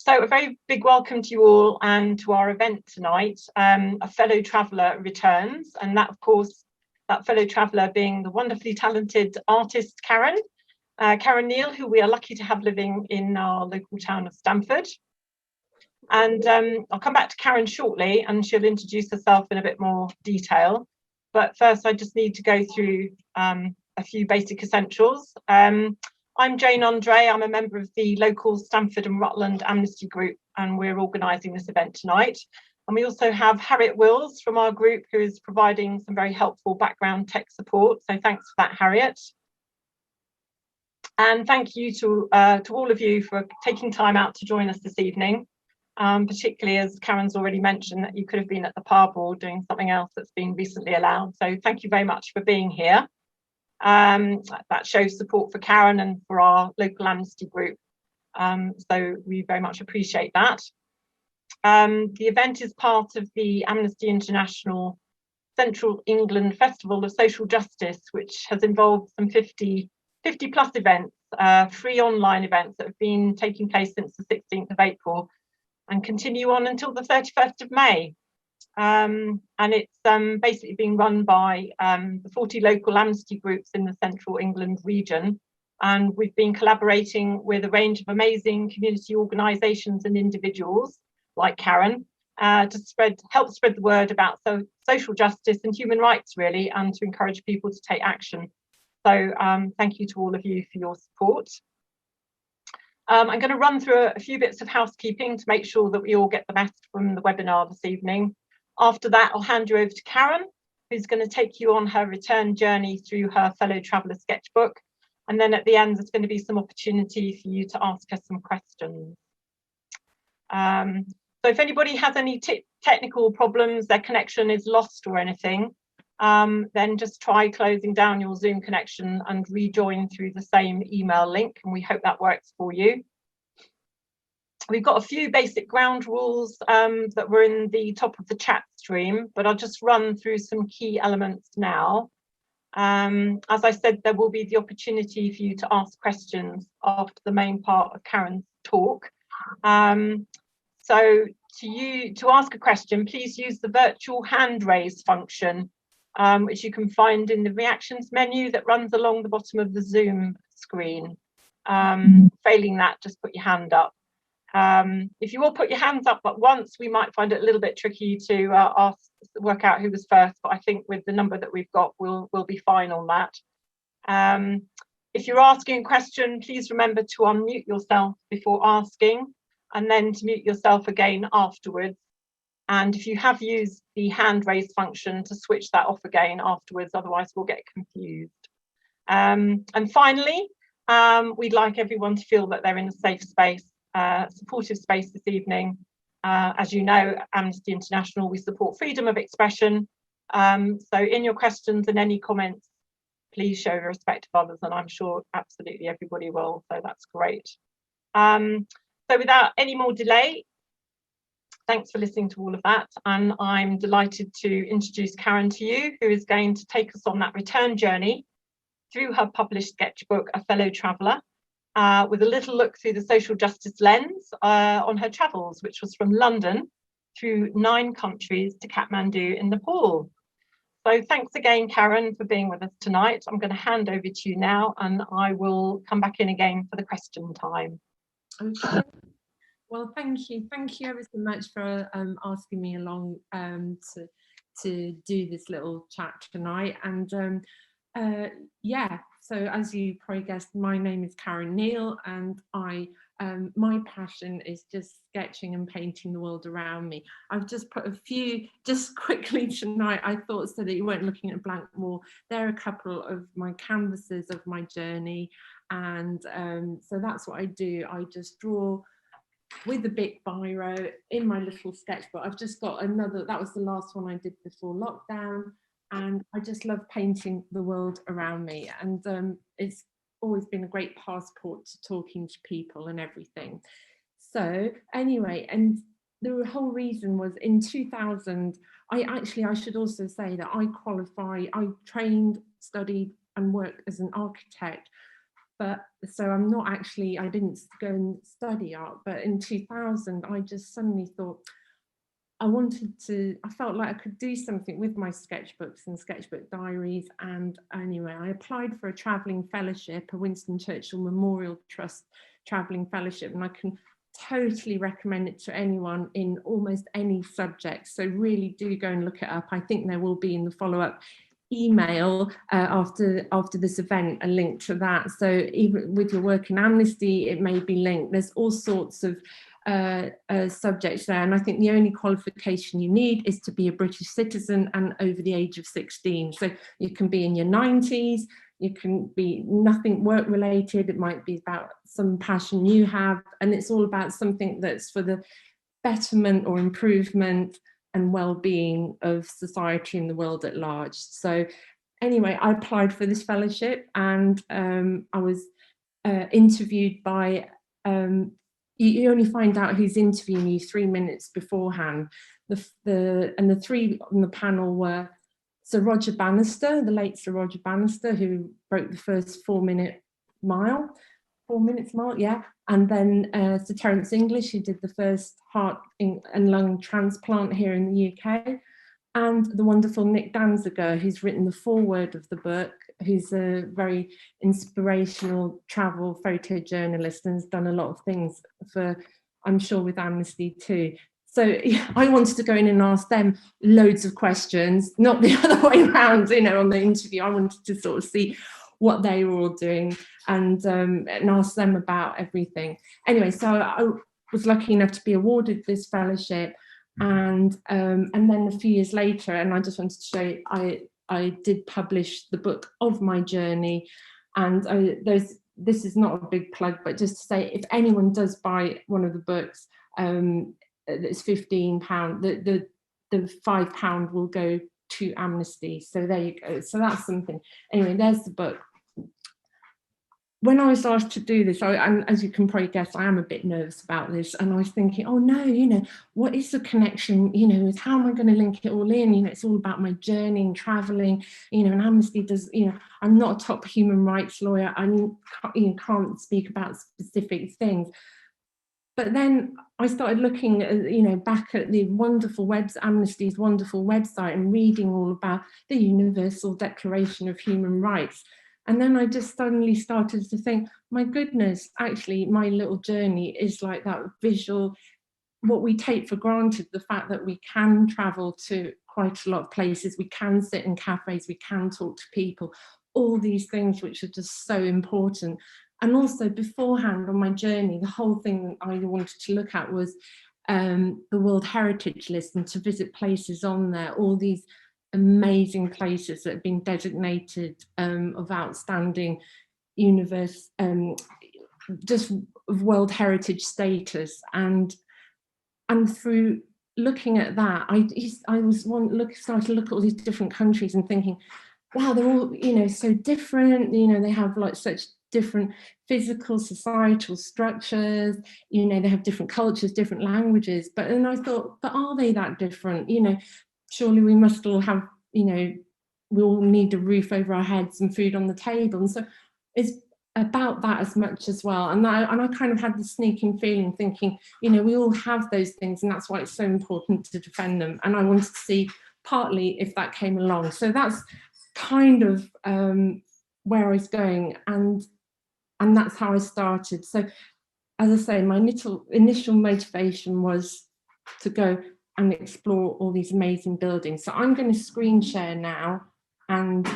So a very big welcome to you all and to our event tonight. A fellow traveller returns, and that, of course, that fellow traveller being the wonderfully talented artist Karen Neale, who we are lucky to have living in our local town of Stamford. And I'll come back to Karen shortly, and she'll introduce herself in a bit more detail. But first, I just need to go through a few basic essentials. I'm Jane Andre. I'm a member of the local Stamford and Rutland Amnesty group, and we're organising this event tonight. And we also have Harriet Wills from our group, who is providing some very helpful background tech support. So thanks for that, Harriet. And thank you to all of you for taking time out to join us this evening, particularly as Karen's already mentioned that you could have been at the pub or doing something else that's been recently allowed. So thank you very much for being here. That shows support for Karen and for our local Amnesty group. So we very much appreciate that. The event is part of the Amnesty International Central England Festival of Social Justice, which has involved some 50 plus events, free online events that have been taking place since the 16th of April and continue on until the 31st of May. And it's basically being run by the 40 local Amnesty groups in the Central England region. And we've been collaborating with a range of amazing community organisations and individuals like Karen to help spread the word about social justice and human rights, really, and to encourage people to take action. So thank you to all of you for your support. I'm going to run through a few bits of housekeeping to make sure that we all get the best from the webinar this evening. After that, I'll hand you over to Karen, who's going to take you on her return journey through her fellow traveller sketchbook. And then at the end, there's going to be some opportunity for you to ask her some questions. So if anybody has any technical problems, their connection is lost or anything, then just try closing down your Zoom connection and rejoin through the same email link, and we hope that works for you. We've got a few basic ground rules that were in the top of the chat stream, but I'll just run through some key elements now. As I said, there will be the opportunity for you to ask questions after the main part of Karen's talk. So to ask a question, please use the virtual hand raise function, which you can find in the reactions menu that runs along the bottom of the Zoom screen. Failing that, just put your hand up. If you all put your hands up at once, we might find it a little bit tricky to work out who was first, but I think with the number that we've got, we'll be fine on that. If you're asking a question, please remember to unmute yourself before asking, and then to mute yourself again afterwards. And if you have used the hand raise function, to switch that off again afterwards, otherwise we'll get confused. And finally, we'd like everyone to feel that they're in a safe space, supportive space this evening. As you know, Amnesty International, we support freedom of expression. So in your questions and any comments, please show respect of others, and I'm sure absolutely everybody will, so that's great. So without any more delay, thanks for listening to all of that, and I'm delighted to introduce Karen to you, who is going to take us on that return journey through her published sketchbook, A Fellow Traveller, with a little look through the social justice lens on her travels, which was from London through 9 countries to Kathmandu in Nepal. So thanks again, Karen, for being with us tonight. I'm going to hand over to you now, and I will come back in again for the question time. Okay. Well, thank you ever so much for asking me along to do this little chat tonight. And yeah, so as you probably guessed, my name is Karen Neale, and my passion is just sketching and painting the world around me. I've just put a few, just quickly tonight, I thought, so that you weren't looking at a blank wall. There are a couple of my canvases of my journey, and so that's what I do. I just draw with a big biro in my little sketchbook. I've just got another, that was the last one I did before lockdown, and I just love painting the world around me, and it's always been a great passport to talking to people and everything. So anyway, and the whole reason was in 2000, I should also say that I trained, studied and worked as an architect But so I'm not actually, I didn't go and study art, but in 2000, I just suddenly thought, I felt like I could do something with my sketchbooks and sketchbook diaries. And anyway, I applied for a travelling fellowship, a Winston Churchill Memorial Trust travelling fellowship, and I can totally recommend it to anyone in almost any subject. So really do go and look it up. I think there will be in the follow-up email after this event a link to that. So even with your work in Amnesty, it may be linked. There's all sorts of subjects there, and I think the only qualification you need is to be a British citizen and over the age of 16. So you can be in your 90s, you can be nothing work related, it might be about some passion you have, and it's all about something that's for the betterment or improvement and well-being of society and the world at large. So anyway, I applied for this fellowship, and I was interviewed by you only find out who's interviewing you 3 minutes beforehand. The three on the panel were Sir Roger Bannister, the late Sir Roger Bannister, who broke the first 4 minutes mile, yeah. And then Sir Terence English, who did the first heart and lung transplant here in the UK. And the wonderful Nick Danziger, who's written the foreword of the book, who's a very inspirational travel photojournalist and has done a lot of things for, I'm sure, with Amnesty too. So I wanted to go in and ask them loads of questions, not the other way around, you know, on the interview. I wanted to sort of see what they were all doing and ask them about everything. Anyway, so I was lucky enough to be awarded this fellowship. And then a few years later, and I just wanted to show you, I did publish the book of my journey. And this is not a big plug, but just to say, if anyone does buy one of the books, it's £15. The £5 will go to Amnesty. So there you go. So that's something. Anyway, there's the book. When I was asked to do this, and as you can probably guess, I am a bit nervous about this. And I was thinking, oh no, you know, what is the connection, you know, with how am I going to link it all in? You know, it's all about my journey and traveling, you know, and Amnesty does, you know, I'm not a top human rights lawyer. I can't speak about specific things. But then I started looking at, you know, back at the wonderful Amnesty's wonderful website and reading all about the Universal Declaration of Human Rights. And then I just suddenly started to think, my goodness, actually, my little journey is like that visual, what we take for granted, the fact that we can travel to quite a lot of places, we can sit in cafes, we can talk to people, all these things which are just so important. And also beforehand on my journey, the whole thing I wanted to look at was the World Heritage List, and to visit places on there, all these amazing places that have been designated of outstanding universe, just of World Heritage status. And through looking at that, I started to look at all these different countries and thinking, wow, they're all, you know, so different. You know, they have like such different physical, societal structures. You know, they have different cultures, different languages. But then I thought, but are they that different? You know, surely we must all have, you know, we all need a roof over our heads and food on the table. And so it's about that as much as well. And I kind of had the sneaking feeling, thinking, you know, we all have those things, and that's why it's so important to defend them. And I wanted to see partly if that came along. So that's kind of where I was going, and that's how I started. So as I say, my initial motivation was to go and explore all these amazing buildings. So I'm going to screen share now, and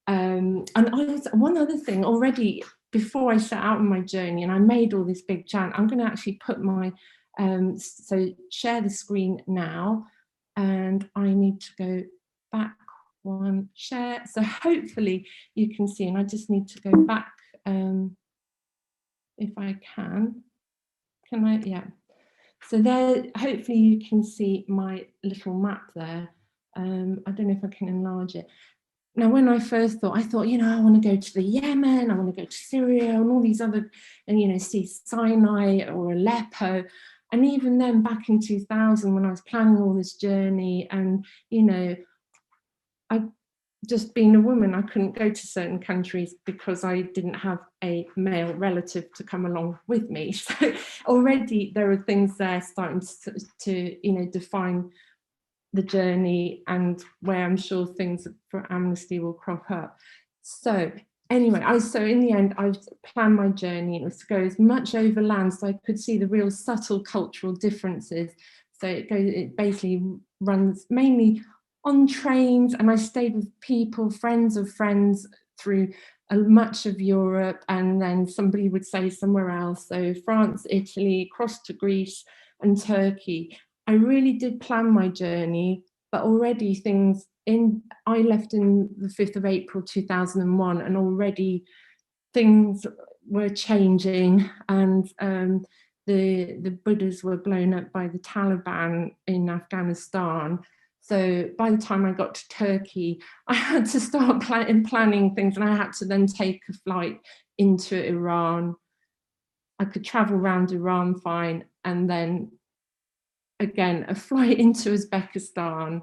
one other thing already before I set out on my journey, and I made all this big chant. I'm going to actually put my so share the screen now, and I need to go back one, share. So hopefully you can see, and I just need to go back if I can. Can I? Yeah. So there, hopefully you can see my little map there. I don't know if I can enlarge it. Now, when I first thought, you know, I want to go to the Yemen, I want to go to Syria and all these other, and, you know, see Sinai or Aleppo. And even then, back in 2000, when I was planning all this journey, and, you know, just being a woman, I couldn't go to certain countries because I didn't have a male relative to come along with me. So already there are things there starting to you know, define the journey, and where I'm sure things for Amnesty will crop up. So anyway, so in the end, I planned my journey. It was to go as much overland so I could see the real subtle cultural differences. So it basically runs mainly on trains, and I stayed with people, friends of friends, through much of Europe, and then somebody would say somewhere else. So France, Italy, across to Greece and Turkey. I really did plan my journey, but already I left in the 5th of April 2001, and already things were changing, and the Buddhas were blown up by the Taliban in Afghanistan. So by the time I got to Turkey, I had to start planning things, and I had to then take a flight into Iran. I could travel around Iran fine, and then again a flight into Uzbekistan,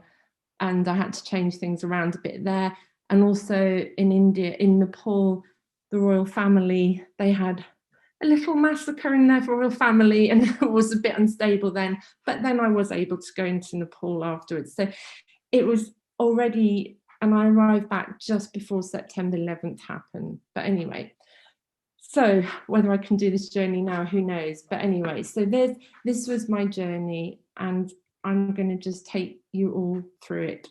and I had to change things around a bit there. And also in India, in Nepal, the royal family, they had a little massacre in their royal family, and it was a bit unstable then, but then I was able to go into Nepal afterwards. So it was already, and I arrived back just before September 11th happened. But anyway, so whether I can do this journey now, who knows? But anyway, so this was my journey, and I'm going to just take you all through it.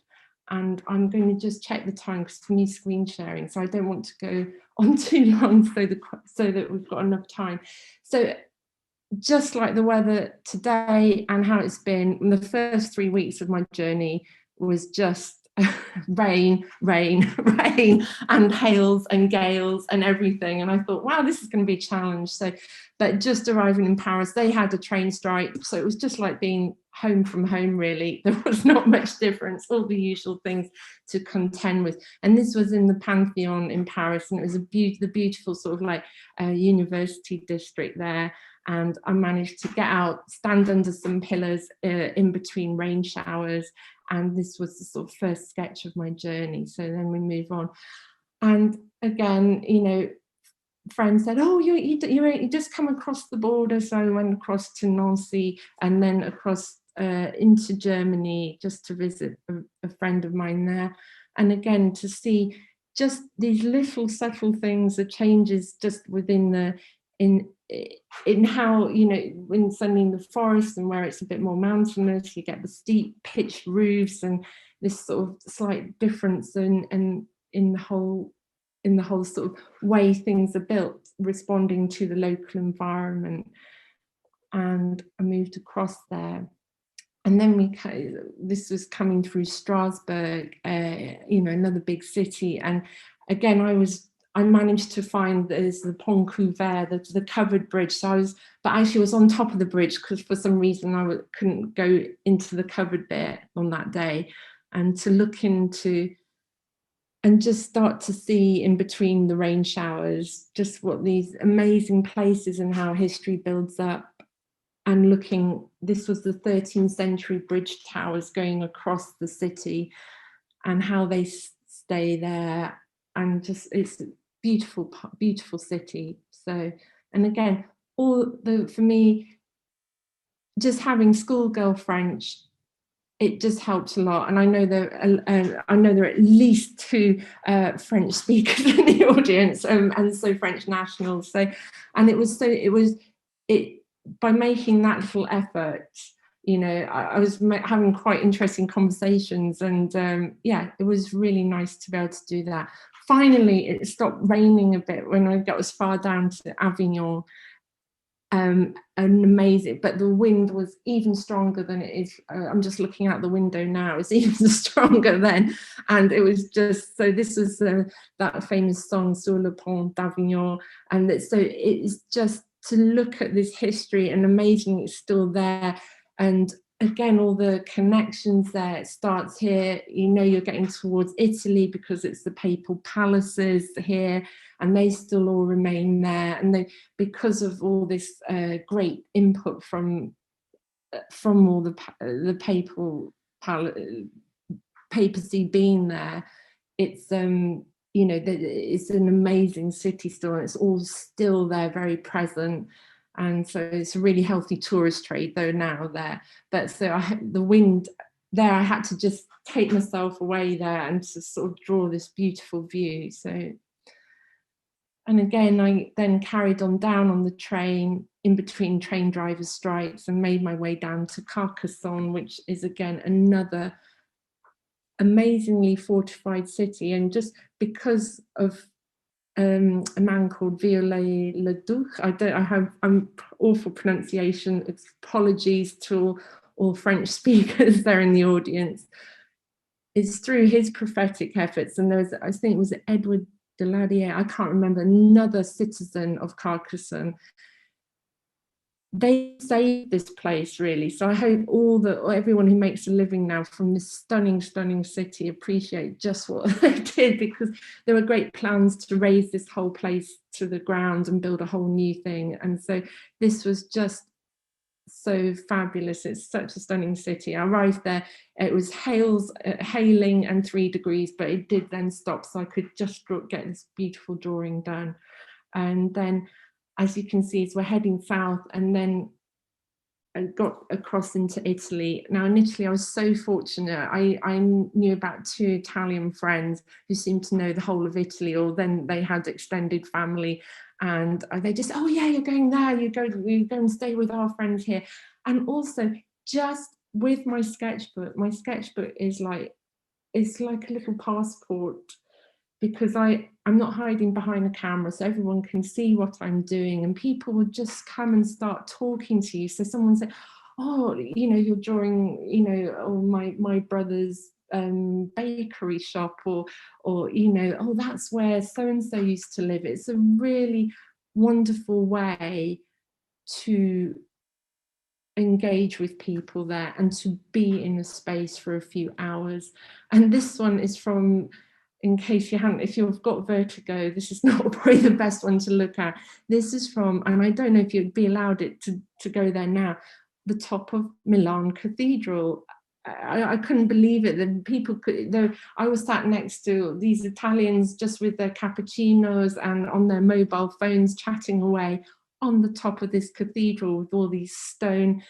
And I'm going to just check the time because for me screen sharing, so I don't want to go on too long so that we've got enough time. So just like the weather today and how it's been, the first 3 weeks of my journey was just rain, rain, rain, and hails and gales and everything. And I thought, wow, this is going to be a challenge. So, but just arriving in Paris, they had a train strike. So it was just like being home from home, really. There was not much difference, all the usual things to contend with. And this was in the Pantheon in Paris, and it was the beautiful sort of like university district there. And I managed to get out, stand under some pillars in between rain showers. And this was the sort of first sketch of my journey. So then we move on. And again, you know, friends said, oh, you just come across the border. So I went across to Nancy and then across into Germany just to visit a friend of mine there. And again, to see just these little subtle things, the changes just within in how, you know, when suddenly in the forest and where it's a bit more mountainous, you get the steep pitched roofs and this sort of slight difference in the whole sort of way things are built, responding to the local environment. And I moved across there. And then this was coming through Strasbourg, you know, another big city. And again, I managed to find there's the Pont Couvert, the covered bridge. So but actually I was on top of the bridge because for some reason I couldn't go into the covered bit on that day. And to look into and just start to see in between the rain showers, just what these amazing places and how history builds up. And this was the 13th century bridge towers going across the city and how they stay there. And just, it's a beautiful, beautiful city. So, and again, for me, just having schoolgirl French, it just helped a lot. And I know there are at least 2 French speakers in the audience, and so French nationals. So, and it was by making that little effort, you know, I was having quite interesting conversations, and yeah, it was really nice to be able to do that. Finally, it stopped raining a bit when I got as far down to Avignon. And amazing, but the wind was even stronger than it is. I'm just looking out the window now, it's even stronger then. And it was just, so this was that famous song Sur le Pont d'Avignon. And so it's just to look at this history, and amazing it's still there. And again, all the connections there. It starts here, you know, you're getting towards Italy because it's the papal palaces here, and they still all remain there. And because of all this great input from all the papal papacy being there, it's you know, it's an amazing city still, and it's all still there, very present. And so it's a really healthy tourist trade though now there. But so the wind there, I had to just take myself away there and to sort of draw this beautiful view. So, and again, I then carried on down on the train in between train driver strikes and made my way down to Carcassonne, which is again another amazingly fortified city. And just because of a man called Viollet-le-Duc, I'm awful pronunciation, apologies to all French speakers there in the audience. It's through his prophetic efforts, and there's, I think it was Edward de Ladier, I can't remember, another citizen of Carcassonne. They saved this place really. So I hope everyone who makes a living now from this stunning, stunning city appreciate just what they did, because there were great plans to raise this whole place to the ground and build a whole new thing. And so this was just so fabulous. It's such a stunning city. I arrived there, it was hailing and 3 degrees, but it did then stop, so I could just get this beautiful drawing done. And then, as you can see, as we're heading south, and then I got across into Italy. Now in Italy, I was so fortunate. I knew about 2 Italian friends who seemed to know the whole of Italy, or then they had extended family, and they just, oh yeah, you're going there, you go and stay with our friends here. And also just with my sketchbook is like, it's like a little passport, because I'm not hiding behind a camera, so everyone can see what I'm doing, and people would just come and start talking to you. So someone said, oh, you know, you're drawing, you know, oh, my brother's bakery shop, or you know, oh, that's where so and so used to live. It's a really wonderful way to engage with people there and to be in a space for a few hours. And this one is from, in case you haven't, if you've got vertigo, this is not probably the best one to look at. This is from, and I don't know if you'd be allowed it to go there now, the top of Milan Cathedral. I couldn't believe it. The people could, I was sat next to these Italians just with their cappuccinos and on their mobile phones chatting away on the top of this cathedral with all these stone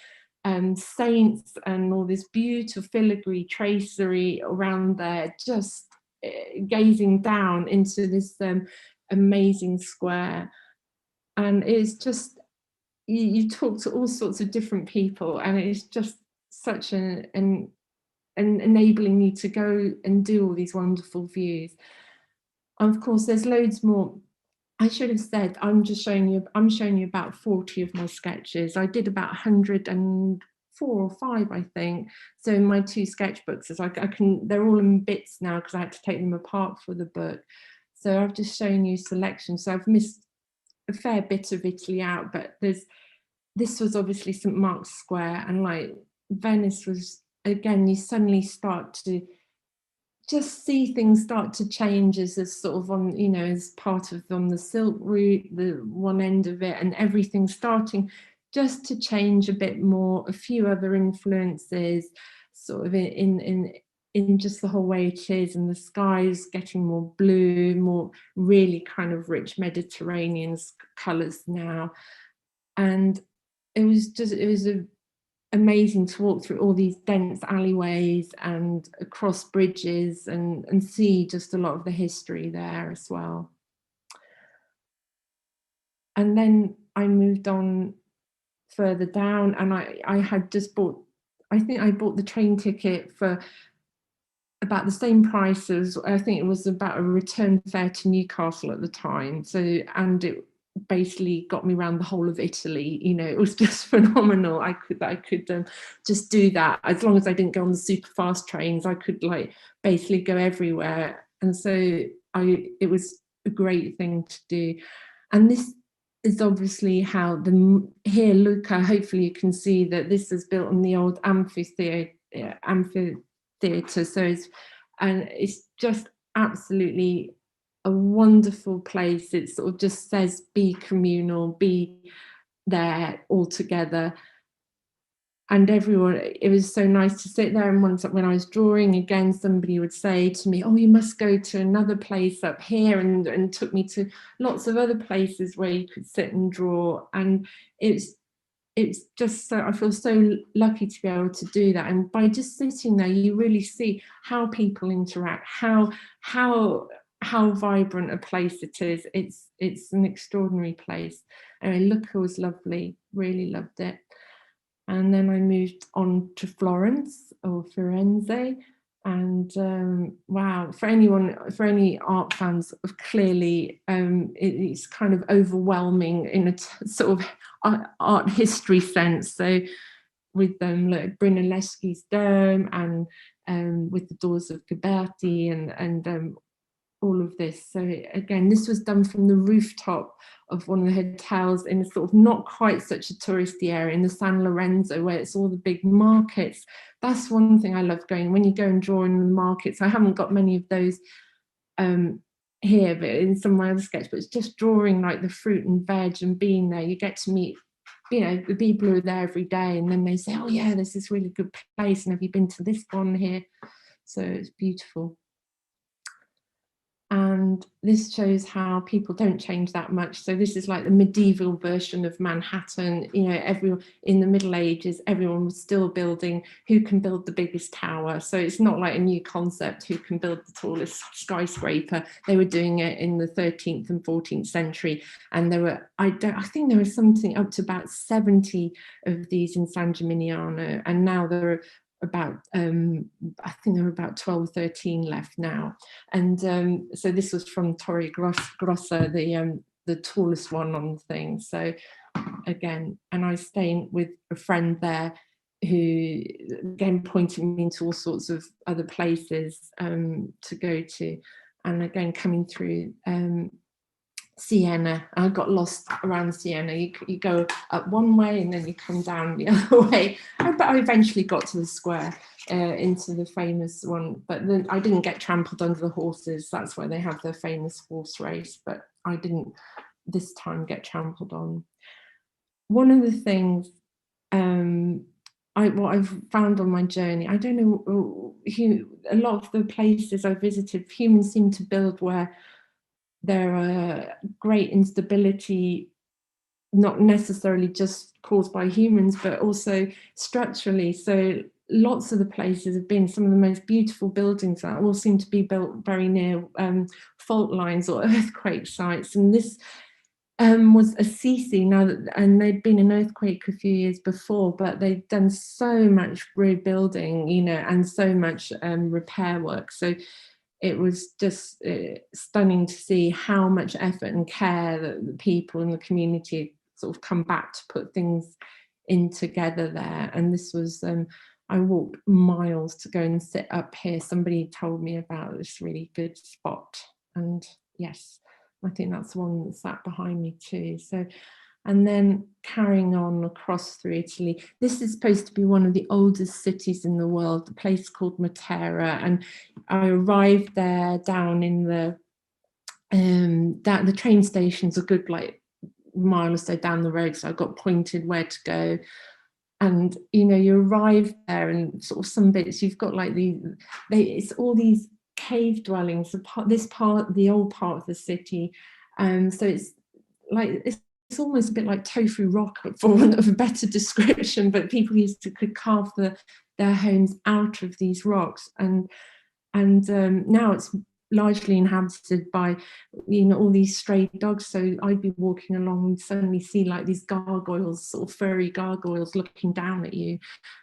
saints and all this beautiful filigree tracery around there, just gazing down into this amazing square. And it's just, you talk to all sorts of different people, and it's just such an enabling you to go and do all these wonderful views. And of course, there's loads more. I should have said, I'm showing you about 40 of my sketches. I did about 104 or 5, I think. So in my 2 sketchbooks, they're all in bits now because I had to take them apart for the book. So I've just shown you selections. So I've missed a fair bit of Italy out, but this was obviously St. Mark's Square, and like Venice was, again, you suddenly start to just see things start to change as sort of on, you know, as part of on the Silk Route, the one end of it, and everything starting just to change a bit more, a few other influences sort of in just the whole way it is, and the sky's getting more blue, more really kind of rich Mediterranean colours now. And it was amazing to walk through all these dense alleyways and across bridges and see just a lot of the history there as well. And then I moved on further down, and I had just bought, I think I bought the train ticket for about the same price as, I think it was about a return fare to Newcastle at the time. So, and it basically got me around the whole of Italy. You know, it was just phenomenal. I could just do that. As long as I didn't go on the super fast trains, I could like basically go everywhere. And so it was a great thing to do. And this is obviously how here, Luca, hopefully you can see that this is built on the old amphitheatre. So it's just absolutely a wonderful place. It sort of just says be communal, be there all together. everyone, it was so nice to sit there. And once when I was drawing again, somebody would say to me, oh, you must go to another place up here, and took me to lots of other places where you could sit and draw. And it's just so, I feel so lucky to be able to do that. And by just sitting there, you really see how people interact, how vibrant a place it is. It's an extraordinary place. Anyway, Lucca was lovely, really loved it. And then I moved on to Florence, or Firenze, and wow, for any art fans, clearly it's kind of overwhelming in a sort of art history sense. So with like Brunelleschi's dome, and with the doors of Ghiberti, and all of this. So again, this was done from the rooftop of one of the hotels in a sort of not quite such a touristy area in the San Lorenzo, where it's all the big markets. That's one thing I love going, when you go and draw in the markets. I haven't got many of those here, but in some of my other sketchbooks, just drawing like the fruit and veg and being there, you get to meet, you know, the people who are there every day, and then they say, oh yeah, this is a really good place, and have you been to this one here? So it's beautiful. And this shows how people don't change that much. So this is like the medieval version of Manhattan. You know, everyone in the Middle Ages, everyone was still building who can build the biggest tower. So it's not like a new concept, who can build the tallest skyscraper. They were doing it in the 13th and 14th century. And there were, I think there was something up to about 70 of these in San Gimignano. And now there are about, I think there are about 12, 13 left now. And so this was from Torre Grossa, the tallest one on the thing. So again, and I stayed with a friend there who again pointed me into all sorts of other places to go to. And again, coming through Siena, I got lost around Siena. You go up one way and then you come down the other way. But I eventually got to the square, into the famous one. But then I didn't get trampled under the horses. That's where they have their famous horse race. But I didn't this time get trampled on. One of the things what I've found on my journey, I don't know, a lot of the places I visited, humans seem to build where there are great instability, not necessarily just caused by humans, but also structurally. So lots of the places have been some of the most beautiful buildings that all seem to be built very near fault lines or earthquake sites. And this was Assisi now, and they'd been an earthquake a few years before, but they'd done so much rebuilding, you know, and so much repair work. So it was just stunning to see how much effort and care that the people in the community sort of come back to put things in together there. And this was, I walked miles to go and sit up here. Somebody told me about this really good spot. And yes, I think that's the one that sat behind me too. So, and then carrying on across through Italy, this is supposed to be one of the oldest cities in the world, a place called Matera. And I arrived there down in the train station's a good like mile or so down the road, so I got pointed where to go. And you know, you arrive there, and sort of some bits you've got like it's all these cave dwellings. The old part of the city, so it's like it's almost a bit like tofu rock, for want of a better description, but people could carve their homes out of these rocks, and now it's largely inhabited by, you know, all these stray dogs. So I'd be walking along and suddenly see like these gargoyles, sort of furry gargoyles looking down at you.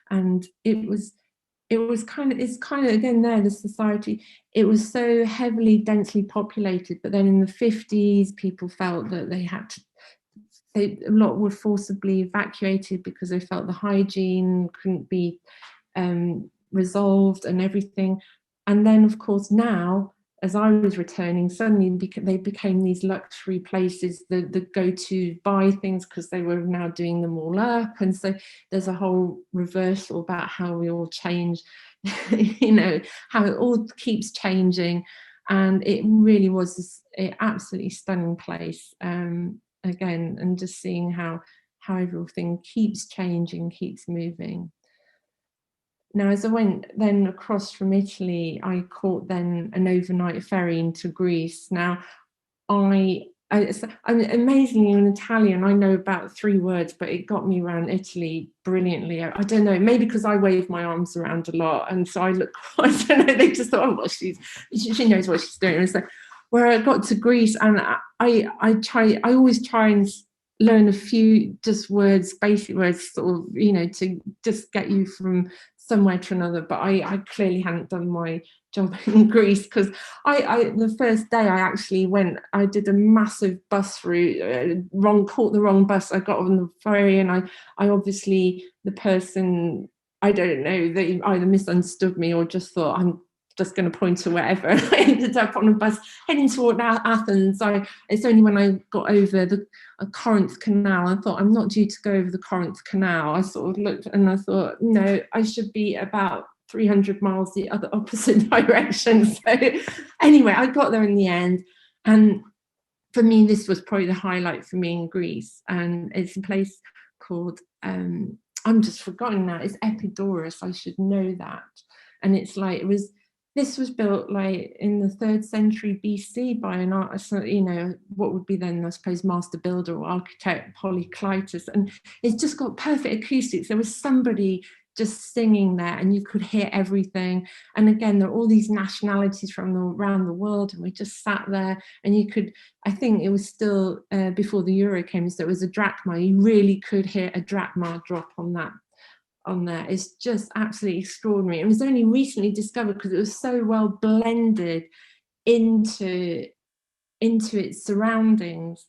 And it's kind of again there, the society, it was so heavily densely populated, but then in the 50s people felt that a lot were forcibly evacuated because they felt the hygiene couldn't be resolved and everything. And then of course now, as I was returning, suddenly they became these luxury places, the go-to buy things, because they were now doing them all up. And so there's a whole reversal about how we all change, you know, how it all keeps changing. And it really was an absolutely stunning place, again, and just seeing how how everything keeps changing, keeps moving. Now, as I went then across from Italy, I caught then an overnight ferry into Greece. Now, I'm amazingly in Italian, I know about 3 words, but it got me around Italy brilliantly. I don't know, maybe because I wave my arms around a lot, and so I look, I don't know, they just thought, oh, well, she knows what she's doing. And so where I got to Greece, and I always try and learn a few just words, basic words, sort of, you know, to just get you from somewhere to another. But I clearly hadn't done my job in Greece, because the first day I did a massive bus route, caught the wrong bus. I got on the ferry, and I obviously, the person, I don't know, they either misunderstood me or just thought I'm just going to point to wherever. And I ended up on a bus heading toward Athens. It's only when I got over the Corinth Canal, I thought, I'm not due to go over the Corinth Canal. I sort of looked and I thought, no, I should be about 300 miles the other opposite direction. So anyway, I got there in the end. And for me, this was probably the highlight for me in Greece. And it's a place called, I'm just forgotten now, it's Epidaurus, I should know that. And it's like, this was built like in the 3rd century BC by an artist, you know, what would be then, I suppose, master builder or architect Polykleitos. And it's just got perfect acoustics. There was somebody just singing there, and you could hear everything. And again, there are all these nationalities from around the world, and we just sat there, and you could, I think it was still before the euro came, so it was a drachma. You really could hear a drachma drop on that. On there. It's just absolutely extraordinary. It was only recently discovered because it was so well blended into its surroundings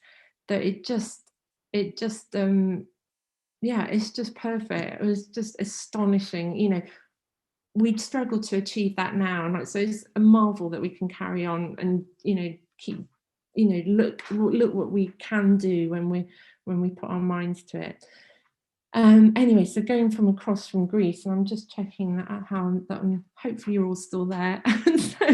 that it's just perfect. It was just astonishing. You know, we'd struggle to achieve that now, and so it's a marvel that we can carry on and, you know, keep, you know, look what we can do when we put our minds to it. Anyway, so going from across from Greece, and I'm just checking that hopefully you're all still there. So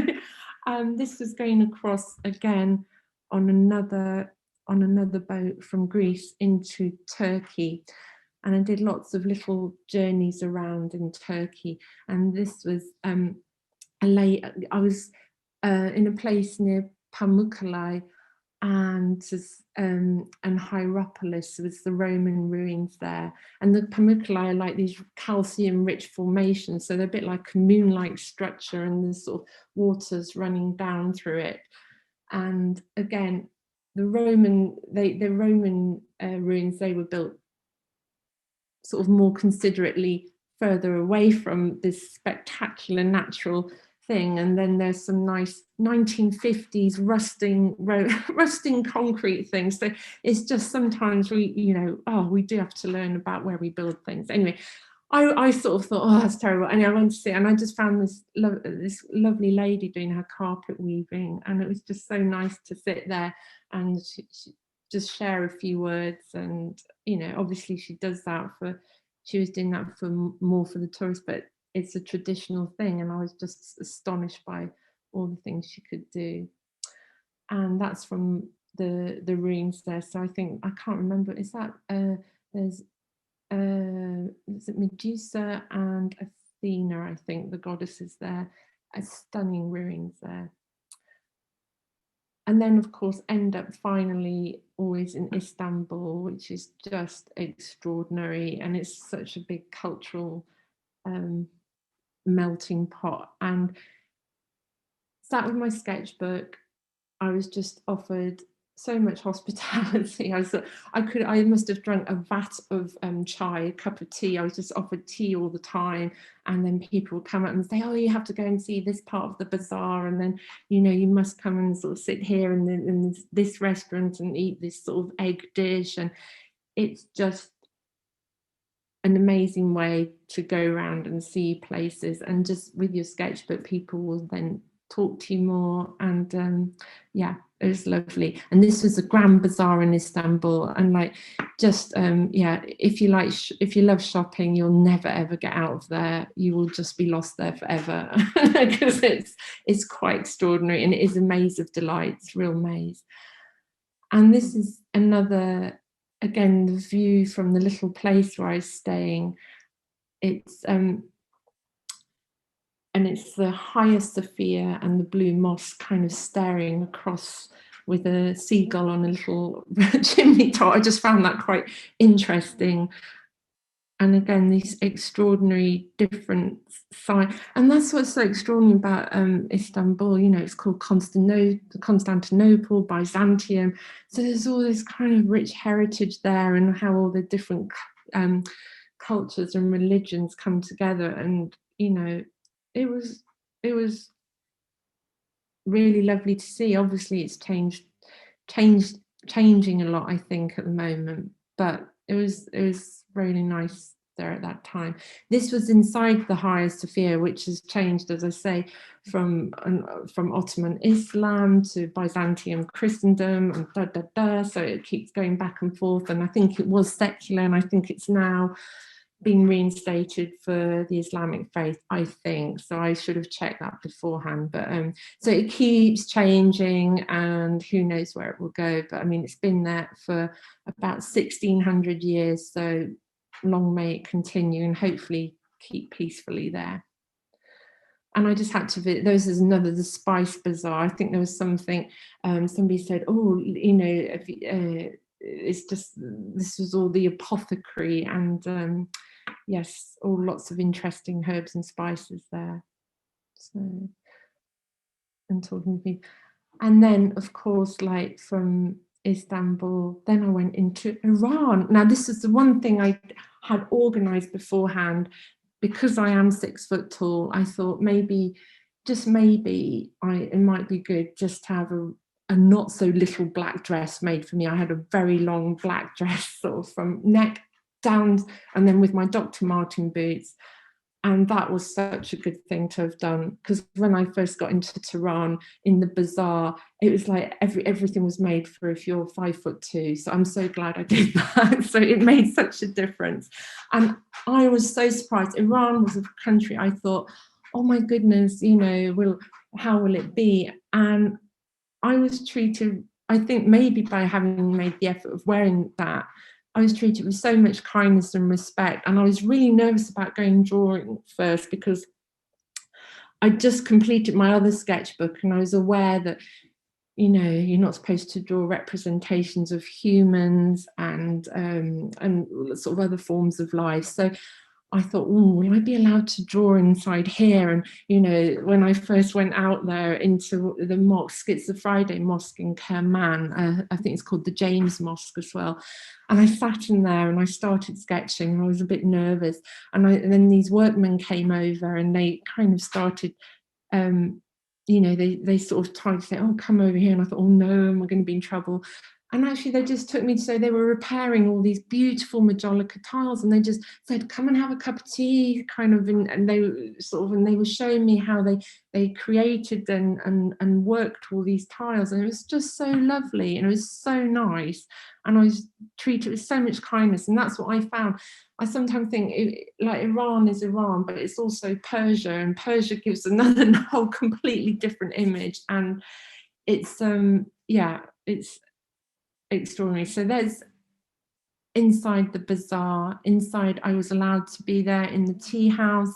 this was going across again on another boat from Greece into Turkey, and I did lots of little journeys around in Turkey. And this was I was in a place near Pamukkale, and Hierapolis was the Roman ruins there. And the Pamukkale are like these calcium-rich formations, so they're a bit like a moon-like structure, and there's sort of waters running down through it. And again, the Roman ruins, they were built sort of more considerately further away from this spectacular natural thing. And then there's some nice 1950s rusting concrete things. So it's just sometimes we do have to learn about where we build things. Anyway, I sort of thought, oh, that's terrible. And I went to see it, and I just found this lovely lady doing her carpet weaving, and it was just so nice to sit there and she just share a few words. And, you know, obviously she was doing that more for the tourists, but it's a traditional thing, and I was just astonished by all the things she could do. And that's from the ruins there. So I think, I can't remember, is that there's is it Medusa and Athena, I think, the goddesses there. Stunning ruins there. And then, of course, end up finally always in Istanbul, which is just extraordinary, and it's such a big cultural melting pot. And sat with my sketchbook, I was just offered so much hospitality. I must have drunk a vat of chai, a cup of tea. I was just offered tea all the time, and then people would come up and say, oh, you have to go and see this part of the bazaar, and then, you know, you must come and sort of sit here in this restaurant and eat this sort of egg dish. And it's just an amazing way to go around and see places, and just with your sketchbook, people will then talk to you more. And yeah, it was lovely. And this was a grand bazaar in Istanbul, and like, just if you love shopping, you'll never ever get out of there. You will just be lost there forever, because it's quite extraordinary, and it is a maze of delights, real maze. And this is another again, the view from the little place where I was staying, it's and it's the Hagia Sophia and the Blue Mosque kind of staring across with a seagull on a little chimney top. I just found that quite interesting. And again, these extraordinary different sides. And that's what's so extraordinary about Istanbul. You know, it's called Constantinople, Byzantium. So there's all this kind of rich heritage there, and how all the different cultures and religions come together. And, you know, it was really lovely to see. Obviously it's changing a lot, I think, at the moment, but it was really nice there at that time. This was inside the Hagia Sophia, which has changed, as I say, from Ottoman Islam to Byzantium Christendom and so it keeps going back and forth. And I think it was secular, and I think it's now been reinstated for the Islamic faith, I think. So I should have checked that beforehand. But so it keeps changing, and who knows where it will go. But I mean, it's been there for about 1600 years. So long may it continue, and hopefully keep peacefully there. And I just had to visit, there was another, the Spice Bazaar. I think there was something, somebody said, oh, you know, it's just, this was all the apothecary, and yes, all lots of interesting herbs and spices there. So, and talking to people. And then, of course, like from Istanbul, then I went into Iran. Now, this is the one thing I had organized beforehand. Because I am 6 foot tall, I thought maybe, just maybe, it might be good just to have a not so little black dress made for me. I had a very long black dress, sort of from neck down, and then with my Dr. Martin boots. And that was such a good thing to have done, because when I first got into Tehran in the bazaar, it was like everything was made for if you're 5'2". So I'm so glad I did that. So it made such a difference. And I was so surprised. Iran was a country I thought, oh my goodness, you know, how will it be? And I was treated, I think maybe by having made the effort of wearing that, I was treated with so much kindness and respect. And I was really nervous about going drawing first, because I just completed my other sketchbook, and I was aware that, you know, you're not supposed to draw representations of humans and sort of other forms of life. So I thought, oh, will I be allowed to draw inside here? And, you know, when I first went out there into the mosque, it's the Friday mosque in Kerman. I think it's called the James Mosque as well. And I sat in there and I started sketching, and I was a bit nervous. And then these workmen came over, and they kind of started, you know, they sort of tried to say, oh, come over here. And I thought, oh no, am I going to be in trouble? And actually they just took me to say they were repairing all these beautiful Majolica tiles, and they just said, come and have a cup of tea, kind of, and they sort of, and they were showing me how they created and worked all these tiles, and it was just so lovely, and it was so nice, and I was treated with so much kindness. And that's what I found. I sometimes think like Iran is Iran, but it's also Persia, and Persia gives another whole completely different image, and it's yeah, it's extraordinary. So there's inside the bazaar, inside I was allowed to be there in the tea house,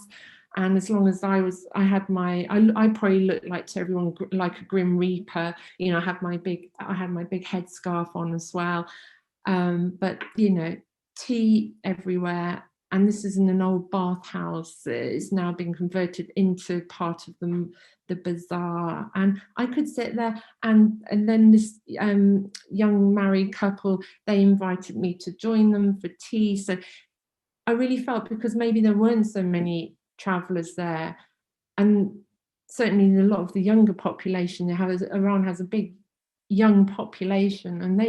and as long as I had my, I probably looked like to everyone like a Grim Reaper, you know. I had my big headscarf on as well, but you know, tea everywhere. And this is in an old bathhouse. It's now been converted into part of the bazaar, and I could sit there, and then this young married couple, they invited me to join them for tea. So I really felt, because maybe there weren't so many travelers there, and certainly a lot of the younger population, Iran has a big young population, and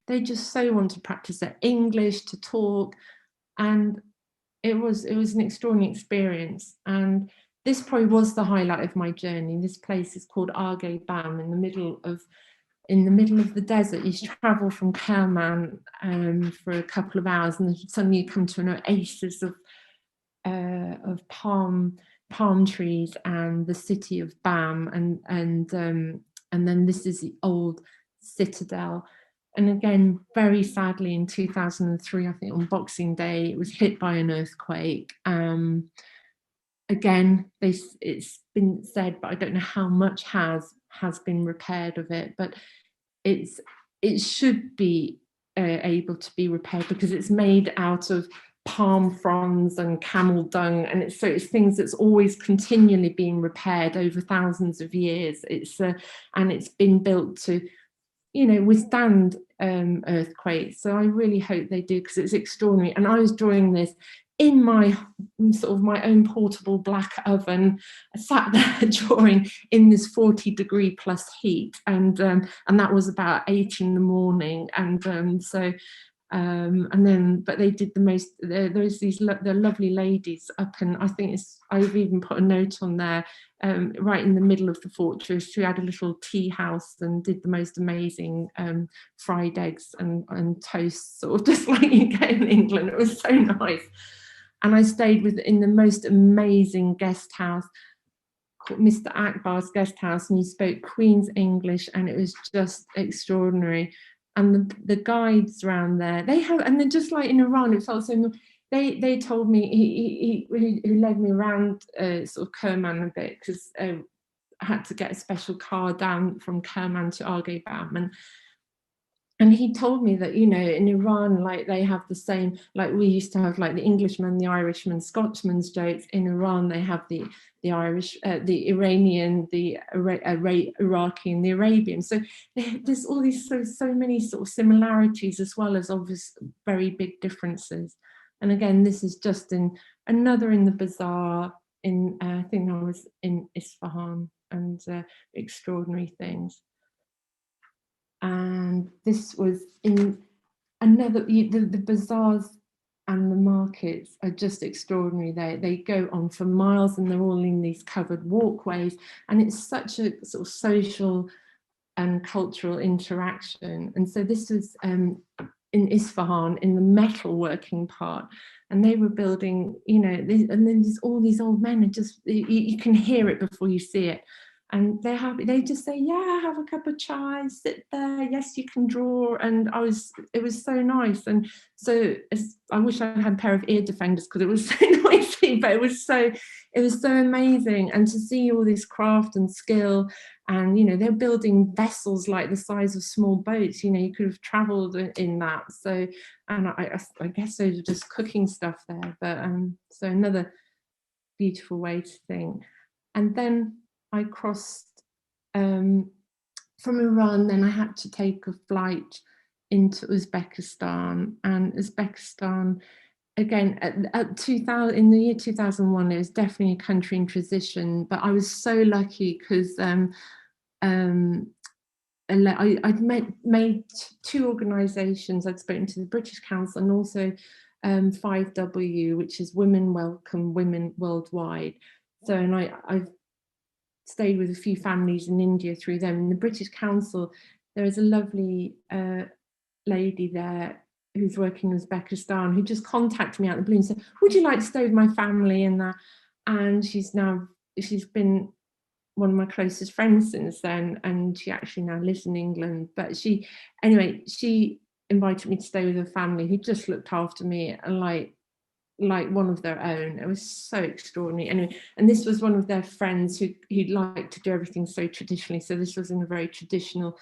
they just so want to practice their English, to talk. And it was an extraordinary experience. And this probably was the highlight of my journey. This place is called Arge Bam, in the middle of the desert. You travel from Kerman for a couple of hours, and then suddenly you come to an oasis of palm trees and the city of Bam, and then this is the old citadel. And again, very sadly, in 2003, I think on Boxing Day, it was hit by an earthquake. Again, it's been said, but I don't know how much has been repaired of it. But it should be able to be repaired, because it's made out of palm fronds and camel dung, and it's things that's always continually being repaired over thousands of years. And it's been built to, you know, withstand earthquakes. So I really hope they do, because it's extraordinary. And I was drawing this in my sort of my own portable black oven. I sat there drawing in this 40-degree plus heat, and that was about 8 in the morning. And and then, but they did the most. There's the lovely ladies up, and I think I've even put a note on there, right in the middle of the fortress, who had a little tea house and did the most amazing fried eggs and toast, sort of just like you get in England. It was so nice. And I stayed in the most amazing guest house, called Mr. Akbar's guest house, and he spoke Queen's English, and it was just extraordinary. And the guides around there, and they're just like in Iran. It felt so. They told me, he led me around sort of Kerman a bit, because I had to get a special car down from Kerman to Argebam, and he told me that, you know, in Iran, like they have the same, like we used to have like the Englishman, the Irishman, Scotsman's jokes. In Iran, they have the Irish, the Iranian, the Iraqi, and the Arabian. So there's all these so many sort of similarities, as well as obvious very big differences. And again, this is just another in the bazaar in I think I was in Isfahan, and extraordinary things. And this was in another, the bazaars and the markets are just extraordinary. They go on for miles, and they're all in these covered walkways, and it's such a sort of social and cultural interaction. And so this was in Isfahan, in the metalworking part, and they were building, you know, and then there's all these old men, and just you can hear it before you see it. And they're happy. They just say, yeah, have a cup of chai, sit there. Yes, you can draw. And it was so nice. And so I wish I had a pair of ear defenders, because it was so noisy, but it was so amazing. And to see all this craft and skill, and, you know, they're building vessels like the size of small boats. You know, you could have traveled in that. So, and I guess those are just cooking stuff there. But so another beautiful way to think. And then I crossed from Iran, then I had to take a flight into Uzbekistan. And Uzbekistan, again, at 2000, in the year 2001, it was definitely a country in transition. But I was so lucky, because I'd made 2 organisations. I'd spoken to the British Council, and also 5W, which is Women Welcome Women Worldwide. So, and I've stayed with a few families in India through them. In the British Council, there is a lovely lady there who's working in Uzbekistan, who just contacted me out of the blue and said, would you like to stay with my family? And she's been one of my closest friends since then, and she actually now lives in England. But she invited me to stay with her family, who just looked after me like one of their own. It was so extraordinary. Anyway, and this was one of their friends who liked to do everything so traditionally. So this was in a very traditional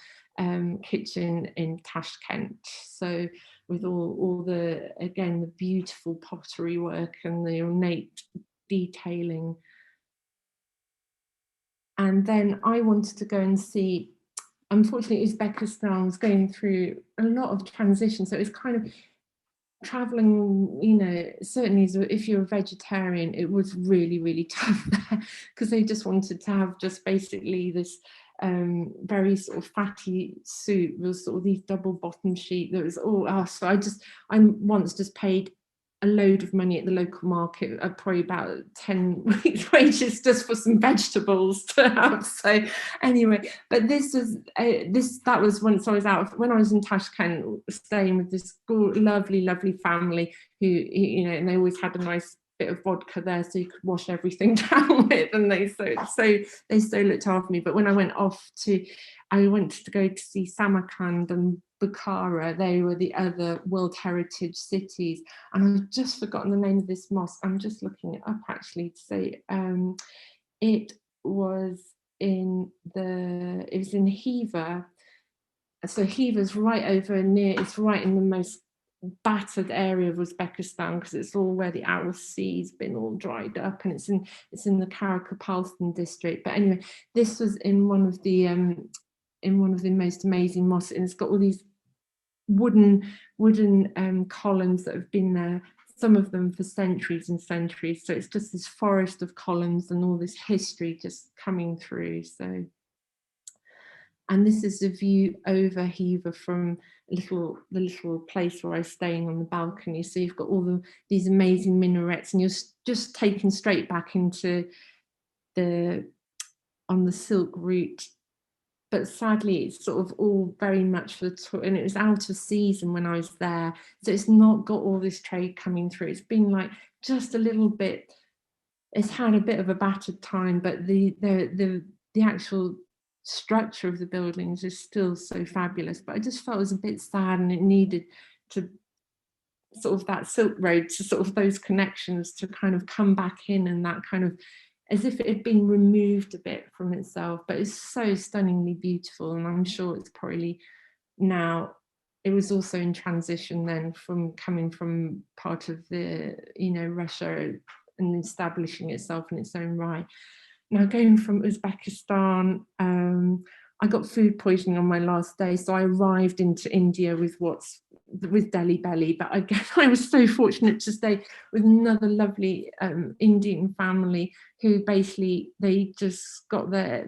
kitchen in Tashkent. So with all the, again, the beautiful pottery work and the ornate detailing. And then I wanted to go and see, unfortunately, Uzbekistan was going through a lot of transition. So it was kind of traveling, you know, certainly if you're a vegetarian, it was really, really tough there, because they just wanted to have just basically this very sort of fatty soup with sort of these double bottom sheet that was all us. So I once just paid a load of money at the local market, probably about 10 weeks' wages just for some vegetables to have. So anyway, but that was once I was out, when I was in Tashkent, staying with this lovely family who, you know, and they always had a nice bit of vodka there, so you could wash everything down with, and they so looked after me. But when I went to go to see Samarkand and Bukhara, they were the other World Heritage cities. And I've just forgotten the name of this mosque. I'm just looking it up actually to say it was in Khiva. So Khiva's right over near, it's right in the most battered area of Uzbekistan, because it's all where the Aral Sea's been all dried up, and it's in the Karakapalstan district. But anyway, this was in one of the most amazing mosques, and it's got all these wooden columns that have been there, some of them for centuries and centuries. So it's just this forest of columns and all this history just coming through. So, and this is the view over Khiva from the little place where I was staying on the balcony. So you've got all these amazing minarets, and you're just taken straight back into on the Silk Route. But sadly, it's sort of all very much for the tour, and it was out of season when I was there, so it's not got all this trade coming through. It's been like just a little bit. It's had a bit of a battered time, but the actual structure of the buildings is still so fabulous. But I just felt it was a bit sad, and it needed to sort of that Silk Road, to sort of those connections to kind of come back in, and that kind of, as if it had been removed a bit from itself. But it's so stunningly beautiful, and I'm sure it's probably now, it was also in transition then from coming from part of the, Russia, and establishing itself in its own right. Now, going from Uzbekistan, I got food poisoning on my last day, so I arrived into India with Delhi belly. But again, I was so fortunate to stay with another lovely Indian family who basically, they just got their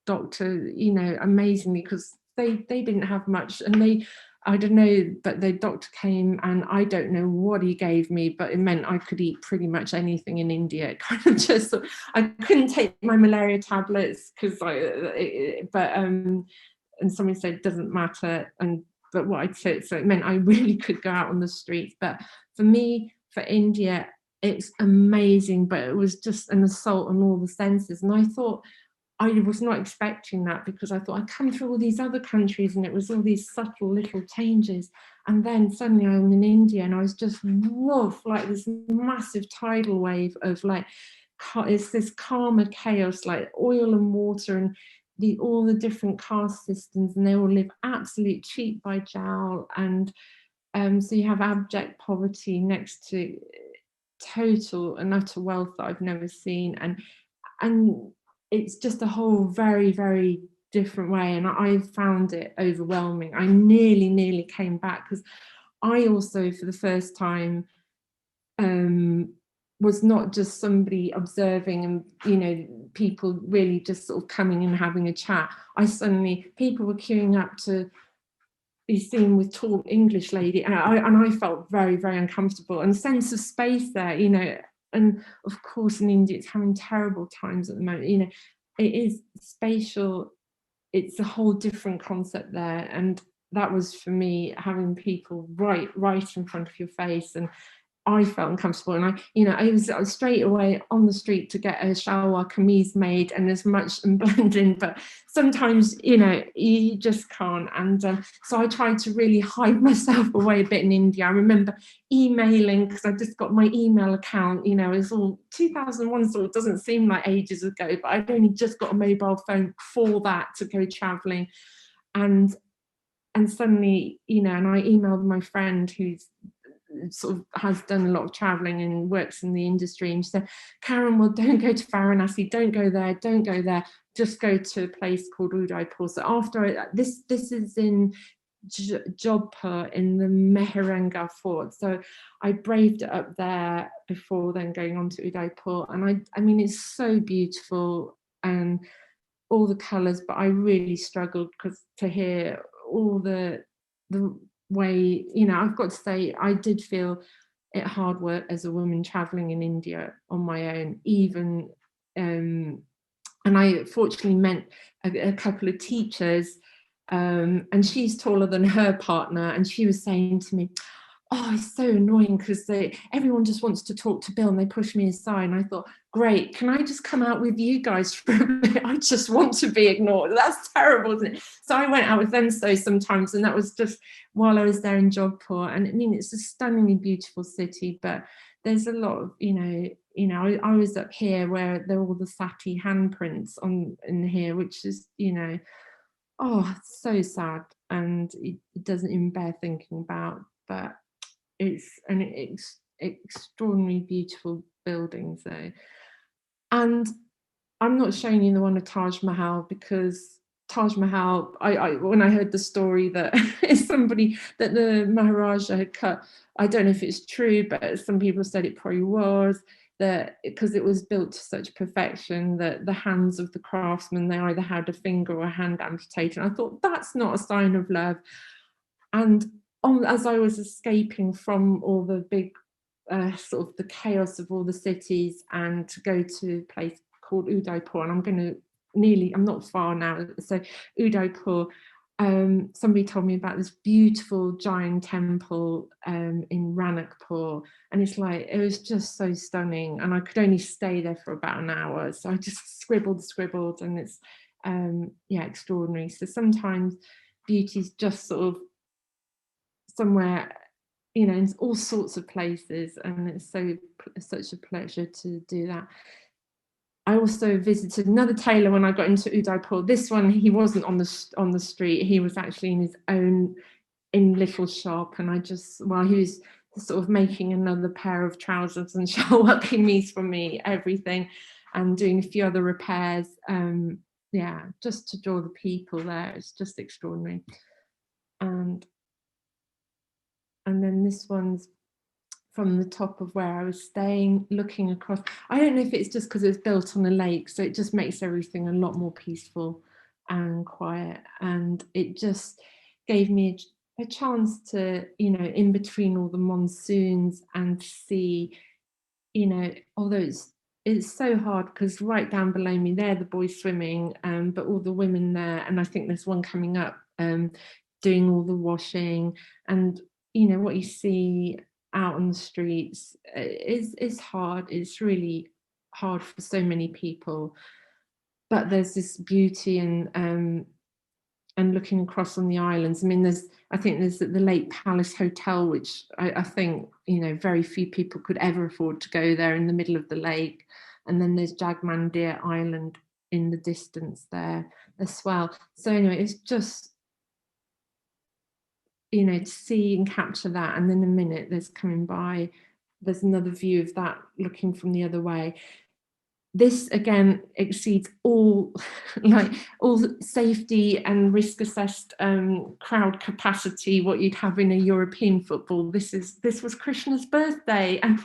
doctor, amazingly, because they didn't have much, and I don't know, but the doctor came, and I don't know what he gave me, but it meant I could eat pretty much anything in India. It kind of just, I couldn't take my malaria tablets because and someone said it doesn't matter, but what I took, so it meant I really could go out on the streets. But for me, for India, it's amazing, but it was just an assault on all the senses. And I thought, I was not expecting that, because I thought I'd come through all these other countries and it was all these subtle little changes. And then suddenly I'm in India, and I was just woof, like this massive tidal wave of like, it's this karma chaos, like oil and water, and all the different caste systems, and they all live absolute cheek by jowl. And so you have abject poverty next to total and utter wealth that I've never seen. And it's just a whole very, very different way, and I found it overwhelming. I nearly came back, because I also, for the first time, was not just somebody observing and people really just sort of coming and having a chat. People were queuing up to be seen with tall English lady, and I felt very, very uncomfortable, and sense of space there, and of course in India it's having terrible times at the moment. It is spatial, it's a whole different concept there, and that was for me, having people right in front of your face, and I felt uncomfortable. And I was straight away on the street to get a shalwar kameez made and as much and blend in, but sometimes you just can't. And so I tried to really hide myself away a bit in India. I remember emailing, because I just got my email account, it was all 2001, so it doesn't seem like ages ago, but I'd only just got a mobile phone for that to go traveling. And suddenly, and I emailed my friend who's sort of has done a lot of traveling and works in the industry, and she said, Karen, well, don't go to Varanasi, don't go there, just go to a place called Udaipur. So after this is in Jodhpur, in the Mehranga fort. So I braved it up there before then going on to Udaipur, and I mean it's so beautiful and all the colours, but I really struggled because to hear all the way, I've got to say, I did feel it hard work as a woman traveling in India on my own, even and I fortunately met a couple of teachers, and she's taller than her partner, and she was saying to me, oh, it's so annoying because everyone just wants to talk to Bill and they push me aside. And I thought, great, can I just come out with you guys for a bit? I just want to be ignored. That's terrible, isn't it? So I went out with them sometimes, and that was just while I was there in Jodhpur. And I mean, it's a stunningly beautiful city, but there's a lot of, I was up here where there are all the Sati handprints in here, which is, oh, it's so sad, and it doesn't even bear thinking about, but it's extraordinarily beautiful buildings though. And I'm not showing you the one of Taj Mahal, because Taj Mahal, I when I heard the story that it's somebody that the Maharaja had cut, I don't know if it's true, but some people said it probably was, that because it was built to such perfection that the hands of the craftsmen, they either had a finger or a hand amputated. And I thought, that's not a sign of love. And as I was escaping from all the big sort of the chaos of all the cities, and to go to a place called Udaipur, and I'm not far now, so Udaipur, somebody told me about this beautiful giant temple in Ranakpur, and it's like, it was just so stunning, and I could only stay there for about an hour, so I just scribbled, and it's extraordinary. So sometimes beauty's just sort of somewhere, in all sorts of places, and it's such a pleasure to do that. I also visited another tailor when I got into Udaipur. This one, he wasn't on the street. He was actually in his own little shop, and he was sort of making another pair of trousers and shalwar kameez for me, everything, and doing a few other repairs. Just to draw the people there, it's just extraordinary. And then this one's from the top of where I was staying, looking across. I don't know if it's just because it's built on a lake, so it just makes everything a lot more peaceful and quiet. And it just gave me a chance to, in between all the monsoons, and see, although it's so hard because right down below me there, the boys swimming, but all the women there, and I think there's one coming up doing all the washing, and what you see out on the streets is hard. It's really hard for so many people, but there's this beauty and looking across on the islands. I mean, I think there's the Lake Palace Hotel, which I think very few people could ever afford to go there in the middle of the lake, and then there's Jagmandir Island in the distance there as well. So anyway, it's just to see and capture that, and then a minute there's another view of that looking from the other way. This again exceeds all safety and risk assessed crowd capacity, what you'd have in a European football. This was Krishna's birthday, and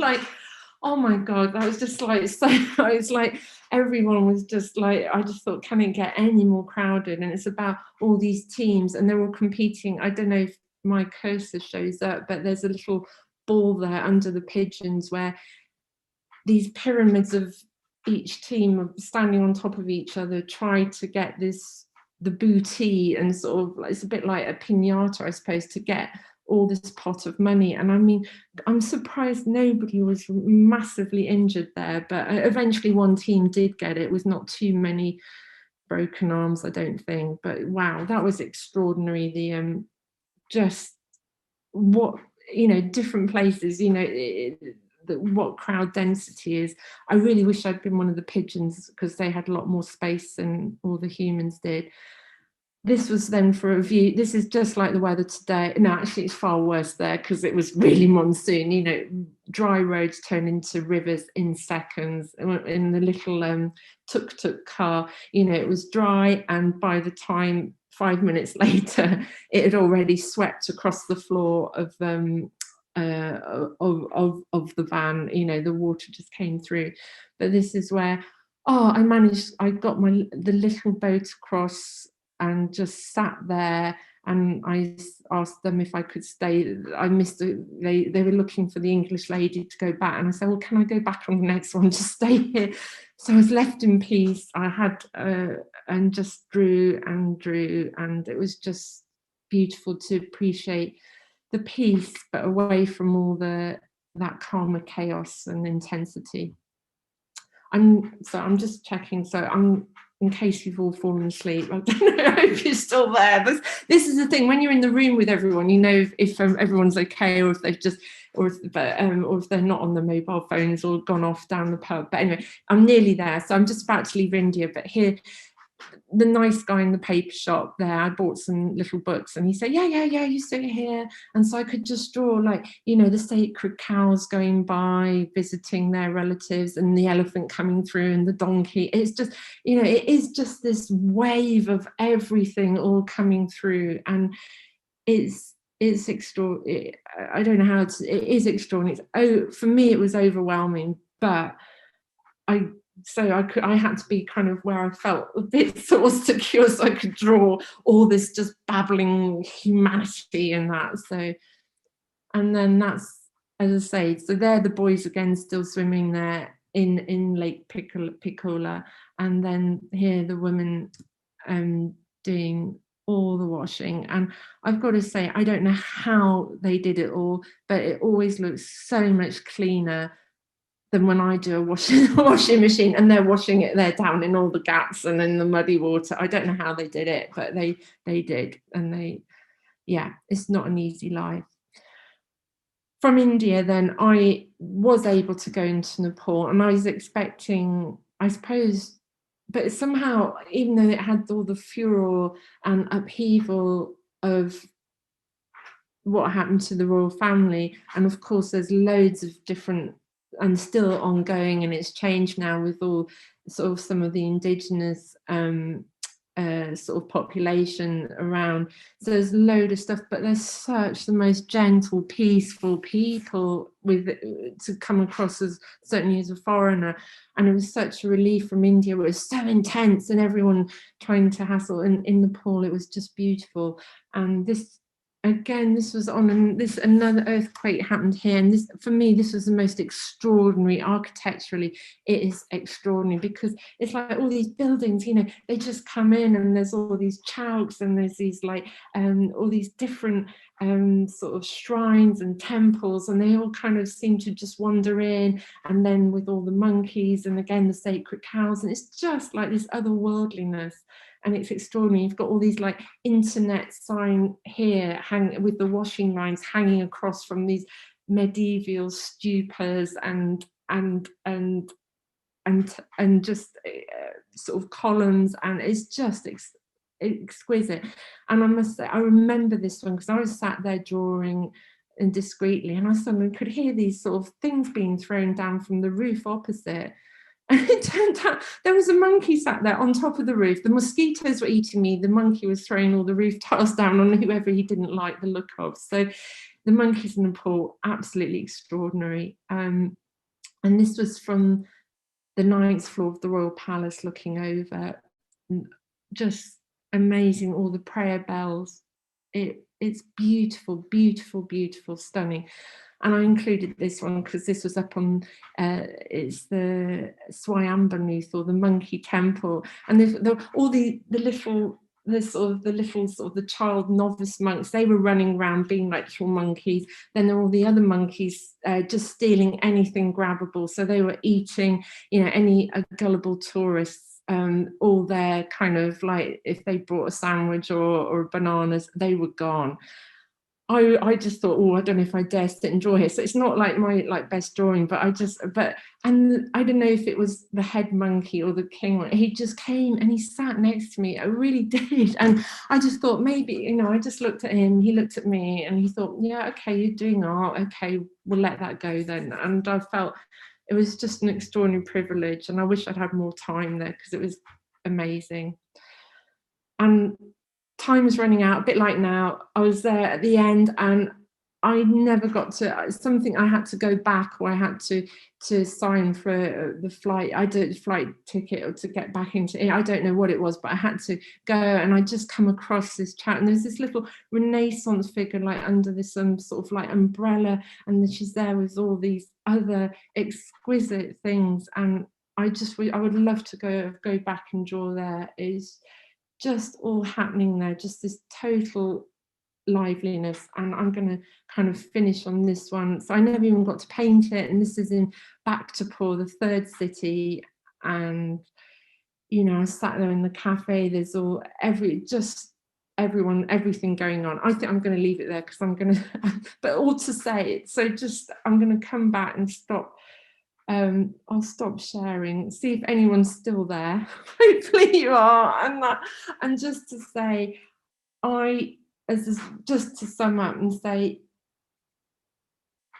oh my God, that was just so I was like, everyone was just like, I just thought, can it get any more crowded? And it's about all these teams, and they're all competing. I don't know if my cursor shows up, but there's a little ball there under the pigeons where these pyramids of each team are standing on top of each other, try to get the booty, and sort of, it's a bit like a piñata, I suppose, to get all this pot of money. And I mean, I'm surprised nobody was massively injured there, but eventually one team did get it. It was not too many broken arms, I don't think, but wow, that was extraordinary. The just what, different places, what crowd density is. I really wish I'd been one of the pigeons, because they had a lot more space than all the humans did. This was then for a view. This is just like the weather today. No, actually it's far worse there, because it was really monsoon. Dry roads turn into rivers in seconds. In the little tuk-tuk car, it was dry, and by the time 5 minutes later, it had already swept across the floor of the van. The water just came through. But this is where I got the little boat across and just sat there, and I asked them if I could stay. They were looking for the English lady to go back, and I said, well, can I go back on the next one to stay here? So I was left in peace. I had and just drew, and it was just beautiful to appreciate the peace, but away from all that karma, chaos and intensity. I'm just checking. So in case you've all fallen asleep, I don't know if you're still there. This is the thing, when you're in the room with everyone, you know if everyone's okay, or if they've just, or if they're not on the mobile phones or gone off down the pub. But anyway, I'm nearly there. So I'm just about to leave India, but here, the nice guy in the paper shop there, I bought some little books, and he said, yeah, you sit here. And so I could just draw, like, you know, the sacred cows going by, visiting their relatives, and the elephant coming through, and the donkey. It's just, you know, it is just this wave of everything all coming through, and it's extraordinary. I don't know how it is extraordinary. For me, it was overwhelming, but I had to be kind of where I felt a bit sort of secure, so I could draw all this just babbling humanity and that. So, and then that's, as I say, so they're the boys again still swimming there in Lake Piccola, and then here the women doing all the washing. And I've got to say, I don't know how they did it all, but it always looks so much cleaner than when I do a washing machine, and they're washing it there down in all the gaps and in the muddy water. I don't know how they did it, but they did. And it's not an easy life. From India, then I was able to go into Nepal, and I was expecting, I suppose, but somehow, even though it had all the furor and upheaval of what happened to the royal family, and of course there's loads of different and still ongoing, and it's changed now with all sort of some of the indigenous sort of population around. So there's a load of stuff, but there's such the most gentle, peaceful people to come across, as certainly as a foreigner. And it was such a relief from India, where it was so intense and everyone trying to hassle. And in Nepal, it was just beautiful. And this, again, this was on another earthquake happened here, and this, for me, this was the most extraordinary. Architecturally, it is extraordinary, because it's like all these buildings, you know, they just come in, and there's all these chowks, and there's these like all these different sort of shrines and temples, and they all kind of seem to just wander in, and then with all the monkeys, and again the sacred cows, and it's just like this otherworldliness. And it's extraordinary. You've got all these like internet sign here, with the washing lines hanging across from these medieval stupas and just sort of columns, and it's just exquisite. And I must say, I remember this one because I was sat there drawing and discreetly, and I suddenly could hear these sort of things being thrown down from the roof opposite. And it turned out there was a monkey sat there on top of the roof. The mosquitoes were eating me. The monkey was throwing all the roof tiles down on whoever he didn't like the look of. So the monkeys in Nepal, absolutely extraordinary. And this was from the 9th floor of the Royal Palace, looking over. Just amazing, all the prayer bells. It's beautiful, beautiful, beautiful, stunning. And I included this one because this was up on, it's the Swayambhanuth, or the monkey temple. And all the child novice monks, they were running around being like little monkeys. Then there were all the other monkeys just stealing anything grabbable. So they were eating, you know, any gullible tourists. All their kind of like, if they brought a sandwich or bananas, they were gone. I just thought, oh, I don't know if I dare sit and draw here. So it's not like my best drawing, but and I don't know if it was the head monkey or the king. He just came and he sat next to me. I really did. And I just thought, maybe, you know, I just looked at him, he looked at me, and he thought, yeah, okay, you're doing art. Okay, we'll let that go then. And I felt it was just an extraordinary privilege. And I wish I'd had more time there because it was amazing. And time was running out, a bit like now. I was there at the end, and I never got to something. I had to go back, or I had to sign for the flight. I did a flight ticket, or to get back into it. I don't know what it was, but I had to go, and I just come across this chat, and there's this little Renaissance figure like under this sort of like umbrella, and then she's there with all these other exquisite things, and I would love to go back and draw there. Is just all happening there, just this total liveliness. And I'm going to kind of finish on this one. So I never even got to paint it, and this is in Bhaktapur, the third city, and you know, I sat there in the cafe, there's everything going on. I think I'm going to leave it there because I'm going to, but all to say, so just, I'm going to come back and stop. I'll stop sharing, see if anyone's still there. Hopefully you are. And just to say, just to sum up and say,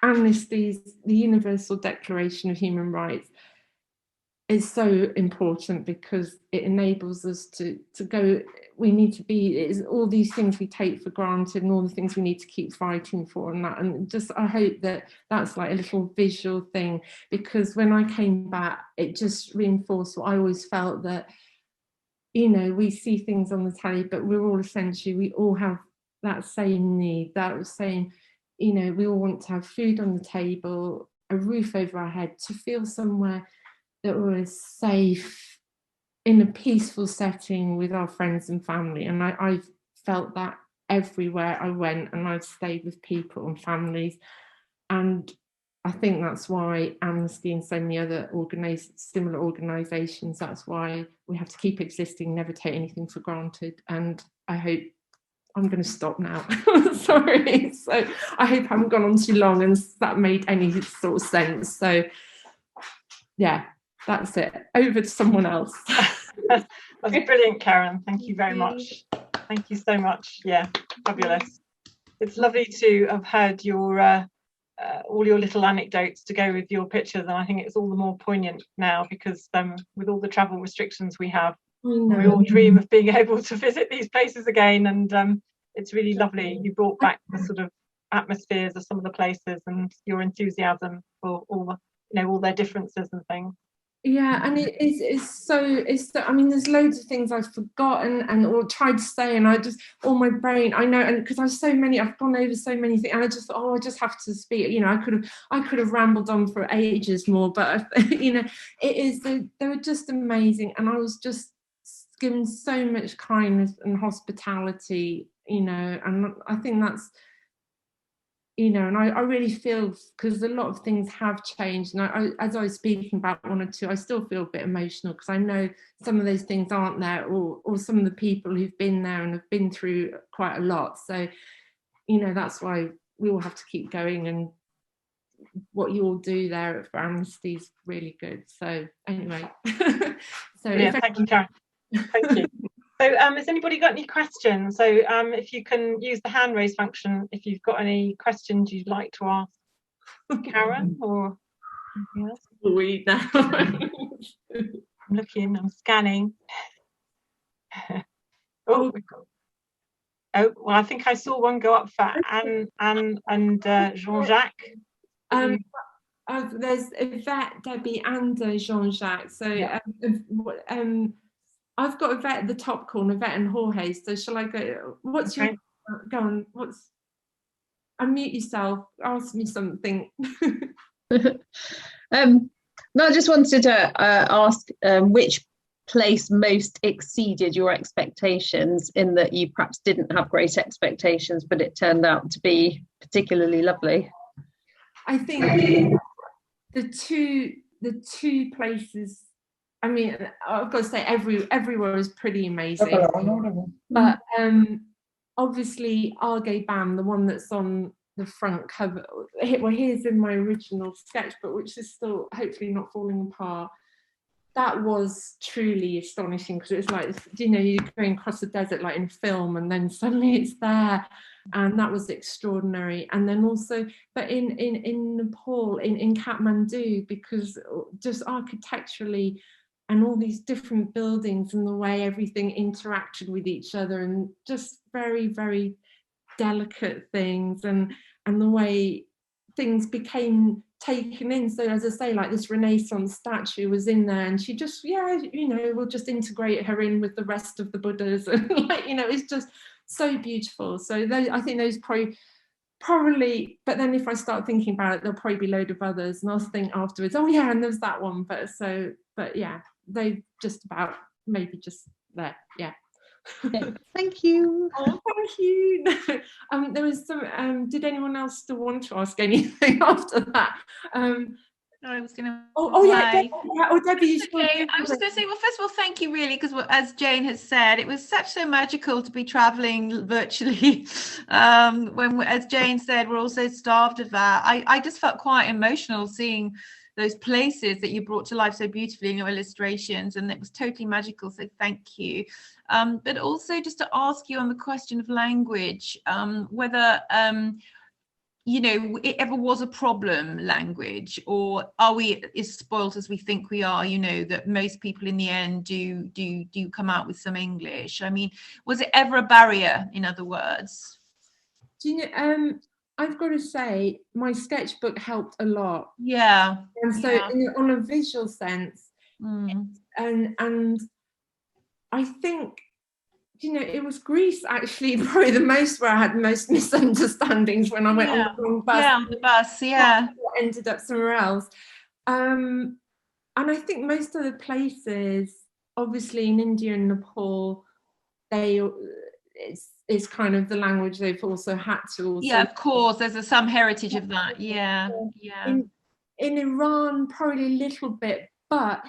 Amnesty's, the Universal Declaration of Human Rights, is so important because it enables us to go. We need to be, it's all these things we take for granted and all the things we need to keep fighting for, and just I hope that that's like a little visual thing, because when I came back it just reinforced what I always felt, that you know, we see things on the telly but we're all essentially, we all have that same need, that same, you know, we all want to have food on the table, a roof over our head, to feel somewhere that was safe, in a peaceful setting with our friends and family. And I've felt that everywhere I went, and I've stayed with people and families. And I think that's why Amnesty and so many other similar organisations, that's why we have to keep existing, never take anything for granted. And I hope, I'm going to stop now. Sorry. So I hope I haven't gone on too long and that made any sort of sense. So yeah, that's it. Over to someone else. That's brilliant, Karen. Thank you very much. Thank you so much. Yeah, fabulous. It's lovely to have heard your all your little anecdotes to go with your pictures, and I think it's all the more poignant now because with all the travel restrictions we have, we all dream of being able to visit these places again, and it's really lovely. You brought back the sort of atmospheres of some of the places and your enthusiasm for all the, you know, all their differences and things. Yeah, and it's so I mean, there's loads of things I've forgotten or tried to say, and I just, all my brain, I know, and because I've gone over so many things, and I just thought, I just have to speak, you know, I could have rambled on for ages more, but you know, they were just amazing, and I was just given so much kindness and hospitality, you know, and I think that's, you know, and I really feel, because a lot of things have changed, and as I was speaking about one or two, I still feel a bit emotional because I know some of those things aren't there, or some of the people who've been there and have been through quite a lot. So, you know, that's why we all have to keep going, and what you all do there for Amnesty is really good. So anyway, so yeah, thank you, Karen. Thank you. So has anybody got any questions? So if you can use the hand raise function if you've got any questions you'd like to ask Karen or anything else. Read now. I'm looking, I'm scanning. Oh, well, I think I saw one go up for Anne and Jean-Jacques. There's Yvette, Debbie, and Jean-Jacques. So yeah. I've got Yvette at the top corner, Yvette and Jorge. So shall I go? What's your, go on, unmute yourself, ask me something. No, I just wanted to ask which place most exceeded your expectations, in that you perhaps didn't have great expectations, but it turned out to be particularly lovely. I think the two places, I mean, I've got to say everywhere is pretty amazing. But obviously Arge Bam, the one that's on the front cover, well, here's in my original sketchbook, which is still hopefully not falling apart. That was truly astonishing, because it was like, you know, you're going across the desert like in film, and then suddenly it's there, and that was extraordinary. And then also, but in Nepal, in Kathmandu, because just architecturally, and all these different buildings and the way everything interacted with each other, and just very, very delicate things, and the way things became taken in. So as I say, like this Renaissance statue was in there, and she just, yeah, you know, we'll just integrate her in with the rest of the Buddhas, and like, you know, it's just so beautiful. So those, I think those probably, but then if I start thinking about it, there'll probably be a load of others, and I'll think afterwards, oh yeah, and there's that one. But yeah, they just about maybe just there, yeah. Thank you. Oh, thank you. There was some. Did anyone else still want to ask anything after that? I was going to. Yeah. Oh, Debbie, you okay. I was just going to say, well, first of all, thank you, really, because as Jane has said, it was so magical to be traveling virtually. When, as Jane said, we're also starved of that. I just felt quite emotional seeing those places that you brought to life so beautifully in your illustrations, and it was totally magical. So thank you. But also just to ask you on the question of language, whether you know, it ever was a problem, language, or are we as spoilt as we think we are, you know, that most people in the end do come out with some English? I mean, was it ever a barrier, in other words? Do you know, I've got to say, my sketchbook helped a lot. Yeah. And so on a visual sense, and I think, you know, it was Greece actually probably the most where I had most misunderstandings when I went on the wrong bus. Yeah, on the bus, yeah. Ended up somewhere else. And I think most of the places, obviously in India and Nepal, it's kind of the language they've also had to also. Yeah, of course, there's some heritage of that. Yeah, yeah. In Iran, probably a little bit, but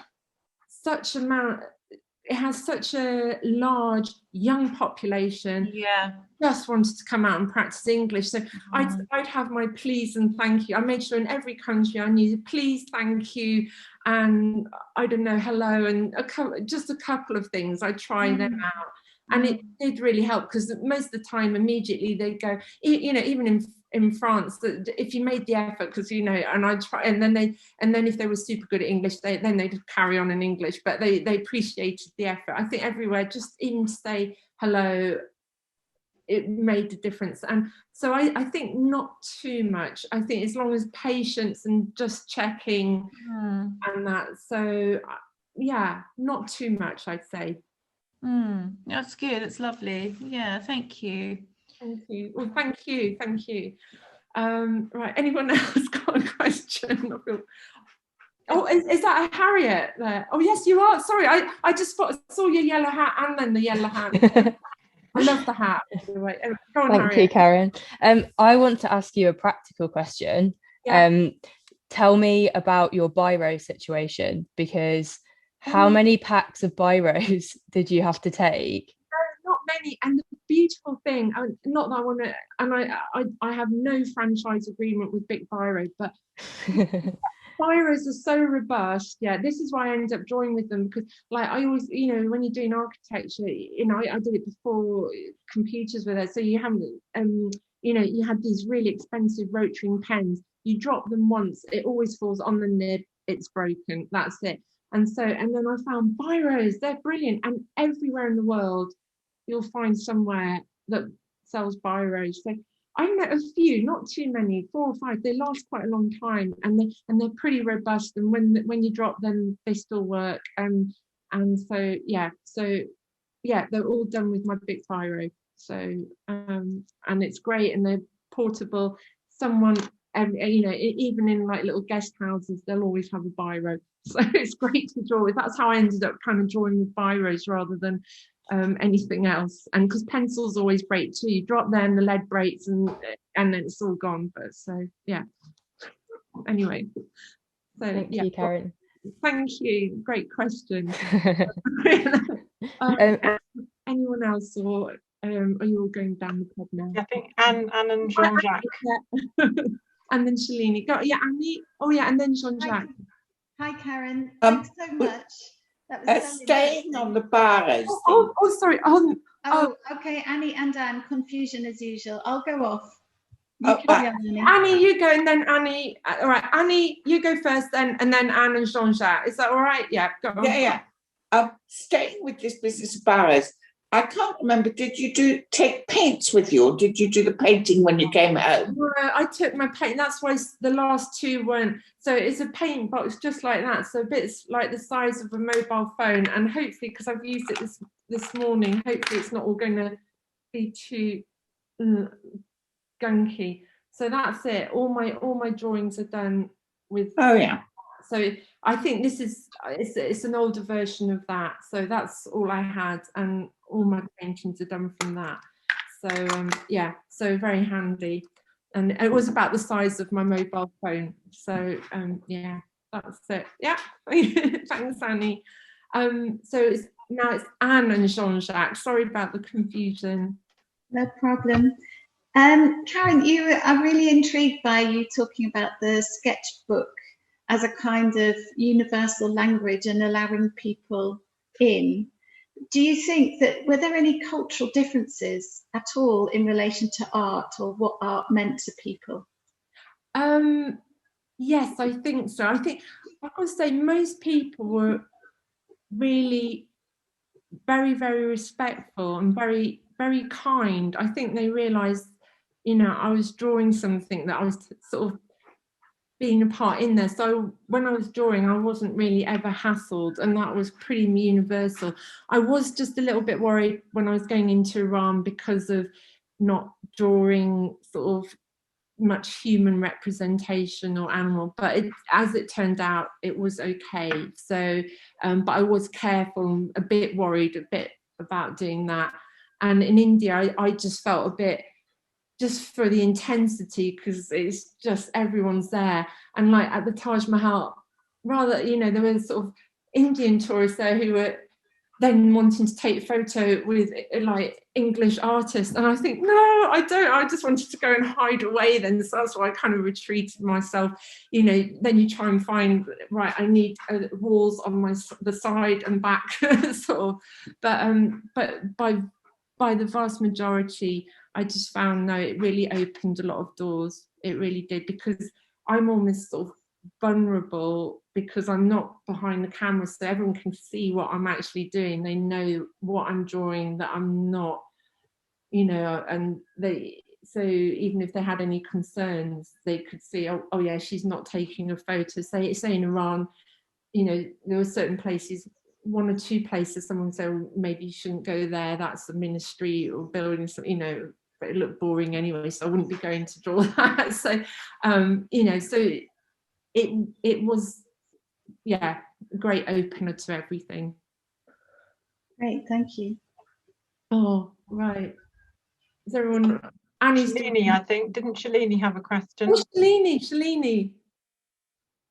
it has such a large young population. Yeah. Just wanted to come out and practice English. So I'd have my please and thank you. I made sure in every country I needed please, thank you, and I don't know, hello, and just a couple of things. I try them out. And it did really help, because most of the time immediately they go, you know, even in France, that if you made the effort, because, you know, and I try, and then if they were super good at English, then they'd carry on in English, but they appreciated the effort. I think everywhere, just even to say hello, it made a difference. And so I think not too much. I think as long as patience and just checking and that. So yeah, not too much, I'd say. That's good. That's lovely. Yeah, thank you. Thank you. Well, thank you. Right, anyone else got a question? Oh, is that a Harriet there? Oh yes, you are. Sorry, I just saw your yellow hat and then the yellow hat. I love the hat. Anyway, go on, thank Harriet. you, Karen. I want to ask you a practical question. Tell me about your biro situation, because how many packs of biros did you have to take? Not many. And the beautiful thing, not that I want to, and I have no franchise agreement with Big Biro, but biros are so robust. Yeah, this is why I ended up drawing with them, because like I always, you know, when you're doing architecture, you know, I did it before computers were there, so you haven't, you know, you had these really expensive rotary pens. You drop them once, it always falls on the nib, it's broken, that's it. And then I found biros, they're brilliant, and everywhere in the world you'll find somewhere that sells biros. So I met a few, not too many, 4 or 5. They last quite a long time, and they're pretty robust. And when you drop them, they still work. And so they're all done with my big biro. So and it's great, and they're portable. Someone, you know, even in like little guest houses, they'll always have a biro. So it's great to draw with. That's how I ended up kind of drawing with biros rather than anything else. And because pencils always break too, you drop them, the lead breaks, and then it's all gone. But so yeah. Anyway, so thank you, Karen. Thank you. Great question. Anyone else, or are you all going down the pub now? I think Anne and Jean-Jacques. And then Shalini. Annie. Oh yeah, and then Jean-Jacques. Hi Karen. Thanks so much. That was so staying on the biros. Sorry. Okay, Annie and Anne, confusion as usual. I'll go off. Annie, you go, and then Annie. All right, Annie, you go first, and then Anne and Jean-Jacques. Is that all right? Yeah, go on. Yeah. Staying with this business of biros, I can't remember, did you take paints with you, or did you do the painting when you came home? No, I took my paint. That's why the last 2 weren't. So it's a paint box just like that. So bits like the size of a mobile phone. And hopefully, because I've used it this morning, hopefully it's not all going to be too gunky. So that's it. All my drawings are done with. Oh yeah. So I think this is it's an older version of that. So that's all I had, and all my paintings are done from that. So yeah, so very handy. And it was about the size of my mobile phone. So yeah, that's it. Yeah, thanks, Annie. So now it's Anne and Jean-Jacques. Sorry about the confusion. No problem. Karen, I'm really intrigued by you talking about the sketchbook as a kind of universal language and allowing people in. Do you think that, were there any cultural differences at all in relation to art or what art meant to people? Yes, I think so. I would say most people were really very, very respectful and very, very kind. I think they realised, I was drawing something that I was sort of being a part in there. So when I was drawing, I wasn't really ever hassled, and that was pretty universal. I was just a little bit worried when I was going into Iran because of not drawing sort of much human representation or animal, but as it turned out, it was okay. So but I was careful, a bit worried about doing that. And in India, I just felt a bit, just for the intensity, because it's just everyone's there. And like at the Taj Mahal, rather, there were sort of Indian tourists there who were then wanting to take a photo with like English artists, and I think, no, I don't. I just wanted to go and hide away then. So that's why I kind of retreated myself. Then you try and find, right, I need walls on the side and back sort of. But by the vast majority, I just found, no, it really opened a lot of doors. It really did, because I'm almost sort of vulnerable because I'm not behind the camera, so everyone can see what I'm actually doing. They know what I'm drawing, that I'm not, and so even if they had any concerns, they could see, oh yeah, she's not taking a photo. Say in Iran, there were certain places, one or two places, someone said, oh, maybe you shouldn't go there, that's a ministry or building, but it looked boring anyway, so I wouldn't be going to draw that. So so it was, yeah, a great opener to everything. Great, thank you. Oh, right. Is everyone? Annie's Shalini, I think. Didn't Shalini have a question? Oh, Shalini.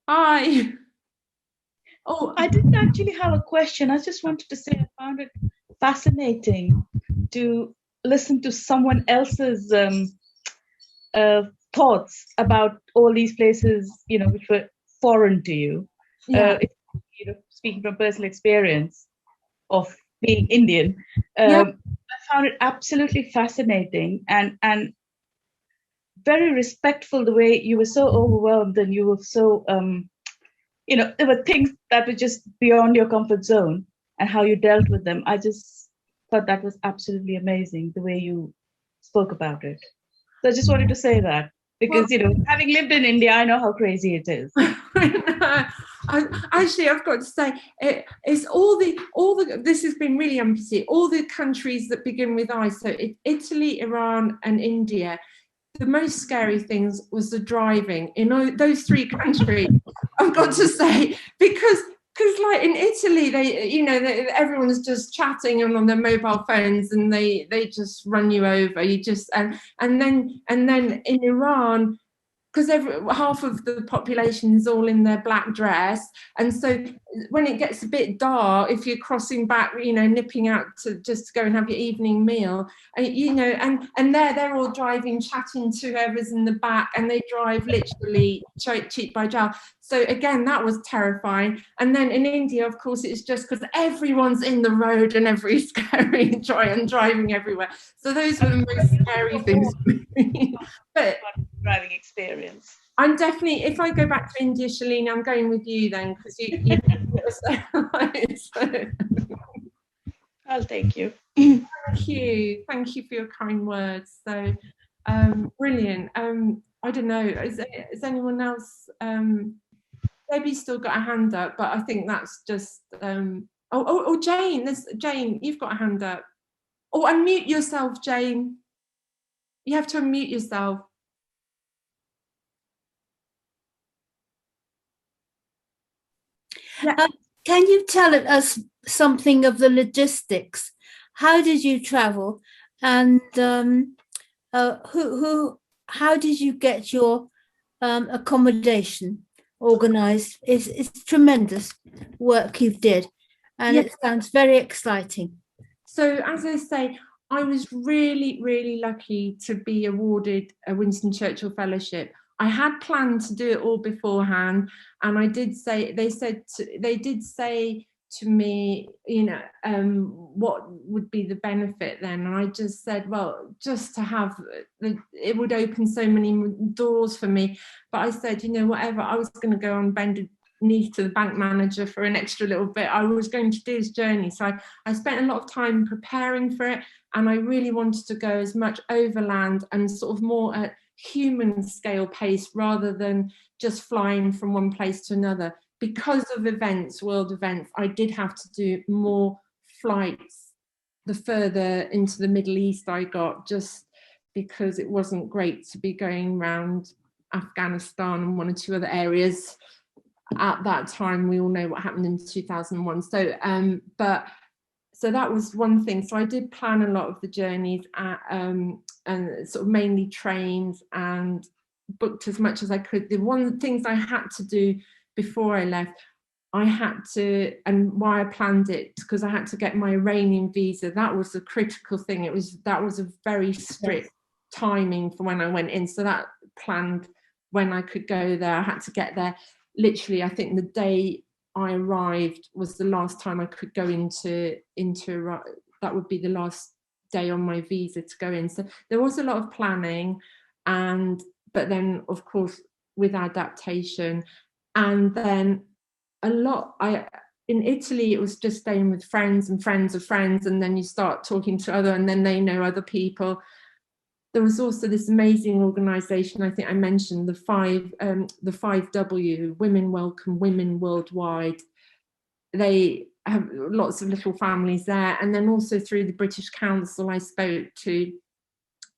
Hi. Oh, I didn't actually have a question. I just wanted to say I found it fascinating to listen to someone else's thoughts about all these places, which were foreign to you. Yeah. Speaking from personal experience of being Indian, Yeah. I found it absolutely fascinating and very respectful, the way you were so overwhelmed and you were so, there were things that were just beyond your comfort zone and how you dealt with them. I just thought that was absolutely amazing, the way you spoke about it. So I just wanted to say that, because, having lived in India, I know how crazy it is. Actually, I've got to say, it's all the. This has been really empty. All the countries that begin with I, so Italy, Iran, and India. The most scary things was the driving in those three countries. I've got to say, because like in Italy, everyone's just chatting on their mobile phones, and they just run you over. You just and then in Iran, because half of the population is all in their black dress, and so when it gets a bit dark, if you're crossing back, nipping out to just go and have your evening meal, and they're all driving, chatting to whoever's in the back, and they drive literally cheek by jowl. So again, that was terrifying. And then in India, of course, it's just because everyone's in the road and everybody's scary and driving everywhere. So those were the most scary things for me. But driving experience. I'm definitely, if I go back to India, Shalini, I'm going with you then, because you so. I'll take you. Thank you for your kind words. So brilliant. I don't know, is anyone else? Debbie's still got a hand up, but I think that's just oh Jane, Jane, you've got a hand up. Oh, unmute yourself, Jane. You have to unmute yourself. Yeah. Can you tell us something of the logistics? how did you travel, and how did you get your accommodation organized? It's tremendous work you did, and it sounds very exciting. So as I say, I was really, really lucky to be awarded a Winston Churchill Fellowship. I had planned to do it all beforehand, and I did say, they did say to me, you know, what would be the benefit then? And I just said, well, just to have it would open so many doors for me. But I said, you know, whatever, I was going to go on bended knee to the bank manager for an extra little bit. I was going to do this journey. So I spent a lot of time preparing for it, and I really wanted to go as much overland and sort of more at human scale pace rather than just flying from one place to another. Because of events, world events, I did have to do more flights the further into the Middle East I got, just because it wasn't great to be going around Afghanistan and one or two other areas at that time. We all know what happened in 2001. So that was one thing. So I did plan a lot of the journeys and sort of mainly trains, and booked as much as I could. The one of the things I had to do before I left, I had to, and why I planned it, because I had to get my Iranian visa. That was a critical thing. That was a very strict timing for when I went in. So that planned when I could go there. I had to get there. Literally, I think the day I arrived was the last time I could go into that would be the last day on my visa to go in. So there was a lot of planning, but then of course with adaptation, and then a lot. In Italy, it was just staying with friends and friends of friends, and then you start talking to other, and then they know other people. There was also this amazing organisation, I think I mentioned, the 5W, Women Welcome Women Worldwide. They have lots of little families there. And then also through the British Council I spoke to,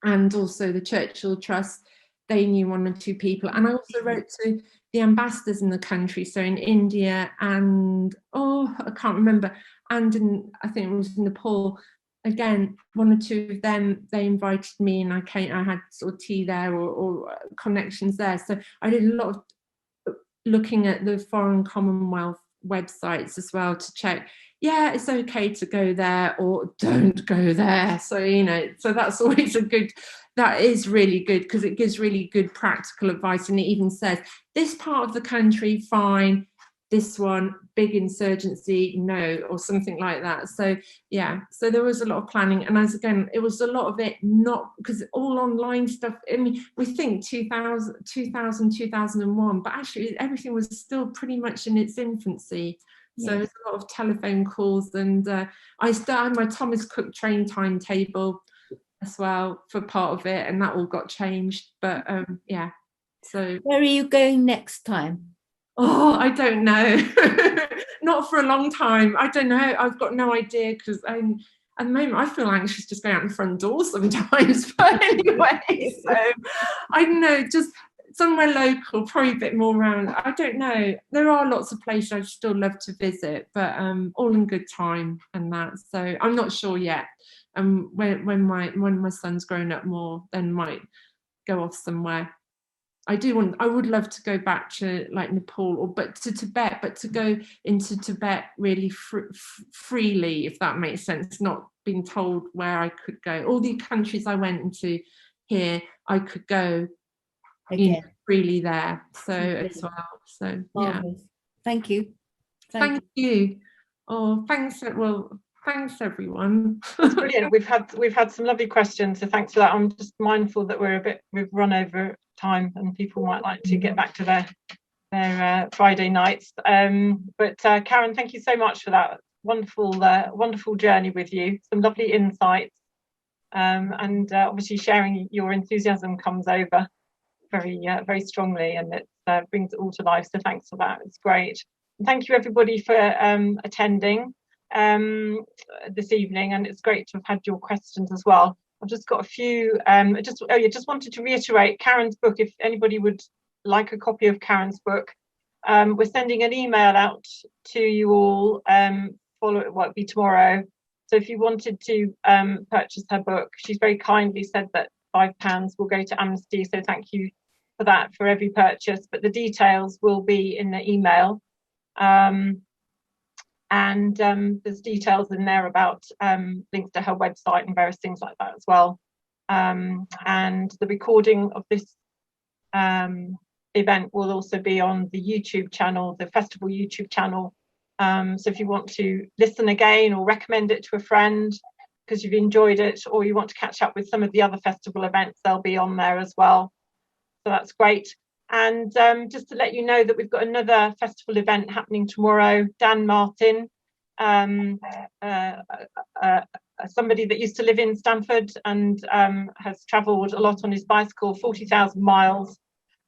and also the Churchill Trust, they knew one or two people. And I also wrote to the ambassadors in the country, so in India and, I can't remember, and I think it was in Nepal. Again, one or two of them, they invited me, and I had sort of tea there or connections there. So I did a lot of looking at the Foreign Commonwealth websites as well to check, it's okay to go there or don't go there. So, you know, so that's always that is really good, because it gives really good practical advice. And it even says, this part of the country, fine. This one, big insurgency, no, or something like that. So so there was a lot of planning, and as again, it was a lot of it not because all online stuff. I mean, we think 2000, 2001, but actually everything was still pretty much in its infancy. So there's a lot of telephone calls, and I still had my Thomas Cook train timetable as well for part of it, and that all got changed. But so where are you going next time? I don't know. Not for a long time. I don't know. I've got no idea, because at the moment I feel anxious just going out the front door sometimes. But anyway, so I don't know, just somewhere local, probably a bit more around. I don't know. There are lots of places I'd still love to visit, but all in good time and that. So I'm not sure yet. When my son's grown up more, then might go off somewhere. I would love to go back to like Nepal but to Tibet, but to go into Tibet really freely, if that makes sense, not being told where I could go. All the countries I went into here, I could go freely there. So as well. So Thank you. Thank you. Thanks. Well, thanks everyone. That's brilliant. We've had some lovely questions, so thanks for that. I'm just mindful that we've run over time and people might like to get back to their Friday nights. But Karen, thank you so much for that wonderful journey with you. Some lovely insights, and obviously sharing your enthusiasm comes over very strongly, and it brings it all to life. So thanks for that. It's great. And thank you everybody for attending this evening, and it's great to have had your questions as well. I've just got a few. Just wanted to reiterate Karen's book. If anybody would like a copy of Karen's book, we're sending an email out to you all. It'll be tomorrow, So if you wanted to purchase her book, she's very kindly said that £5 will go to Amnesty. So thank you for that for every purchase. But the details will be in the email. There's details in there about links to her website and various things like that as well. And the recording of this event will also be on the YouTube channel, the festival YouTube channel. So if you want to listen again or recommend it to a friend because you've enjoyed it, or you want to catch up with some of the other festival events, they'll be on there as well. So that's great. And just to let you know that we've got another festival event happening tomorrow. Dan Martin, somebody that used to live in Stamford and has travelled a lot on his bicycle, 40,000 miles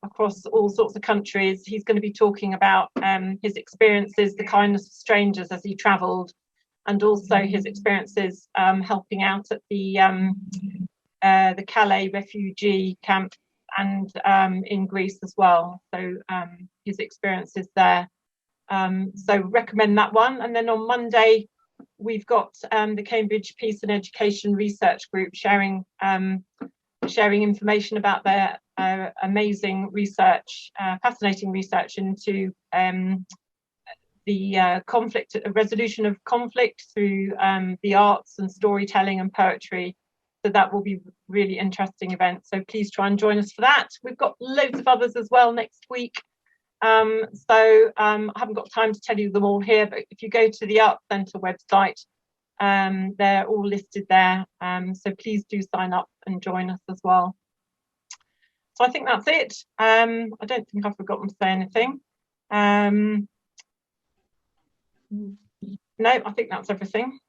across all sorts of countries. He's going to be talking about his experiences, the kindness of strangers as he travelled, and also his experiences helping out at the Calais refugee camp and in Greece as well. So his experiences there. So recommend that one. And then on Monday, we've got the Cambridge Peace and Education Research Group sharing information about their amazing research, fascinating research into the resolution of conflict through the arts and storytelling and poetry. So that will be really interesting event. So please try and join us for that. We've got loads of others as well next week. I haven't got time to tell you them all here, but if you go to the Arts Centre website, they're all listed there. So please do sign up and join us as well. So I think that's it. I don't think I've forgotten to say anything. No, I think that's everything.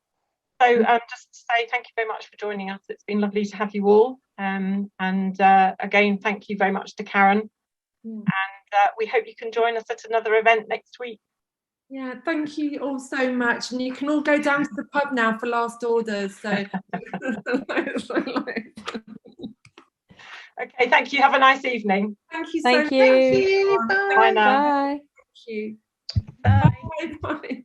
So just to say thank you very much for joining us. It's been lovely to have you all. And again, thank you very much to Karen. And we hope you can join us at another event next week. Yeah, thank you all so much. And you can all go down to the pub now for last orders. So okay, thank you. Have a nice evening. Thank you so much. Thank you. Bye. Bye now. Bye. Thank you. Bye. Bye. Bye.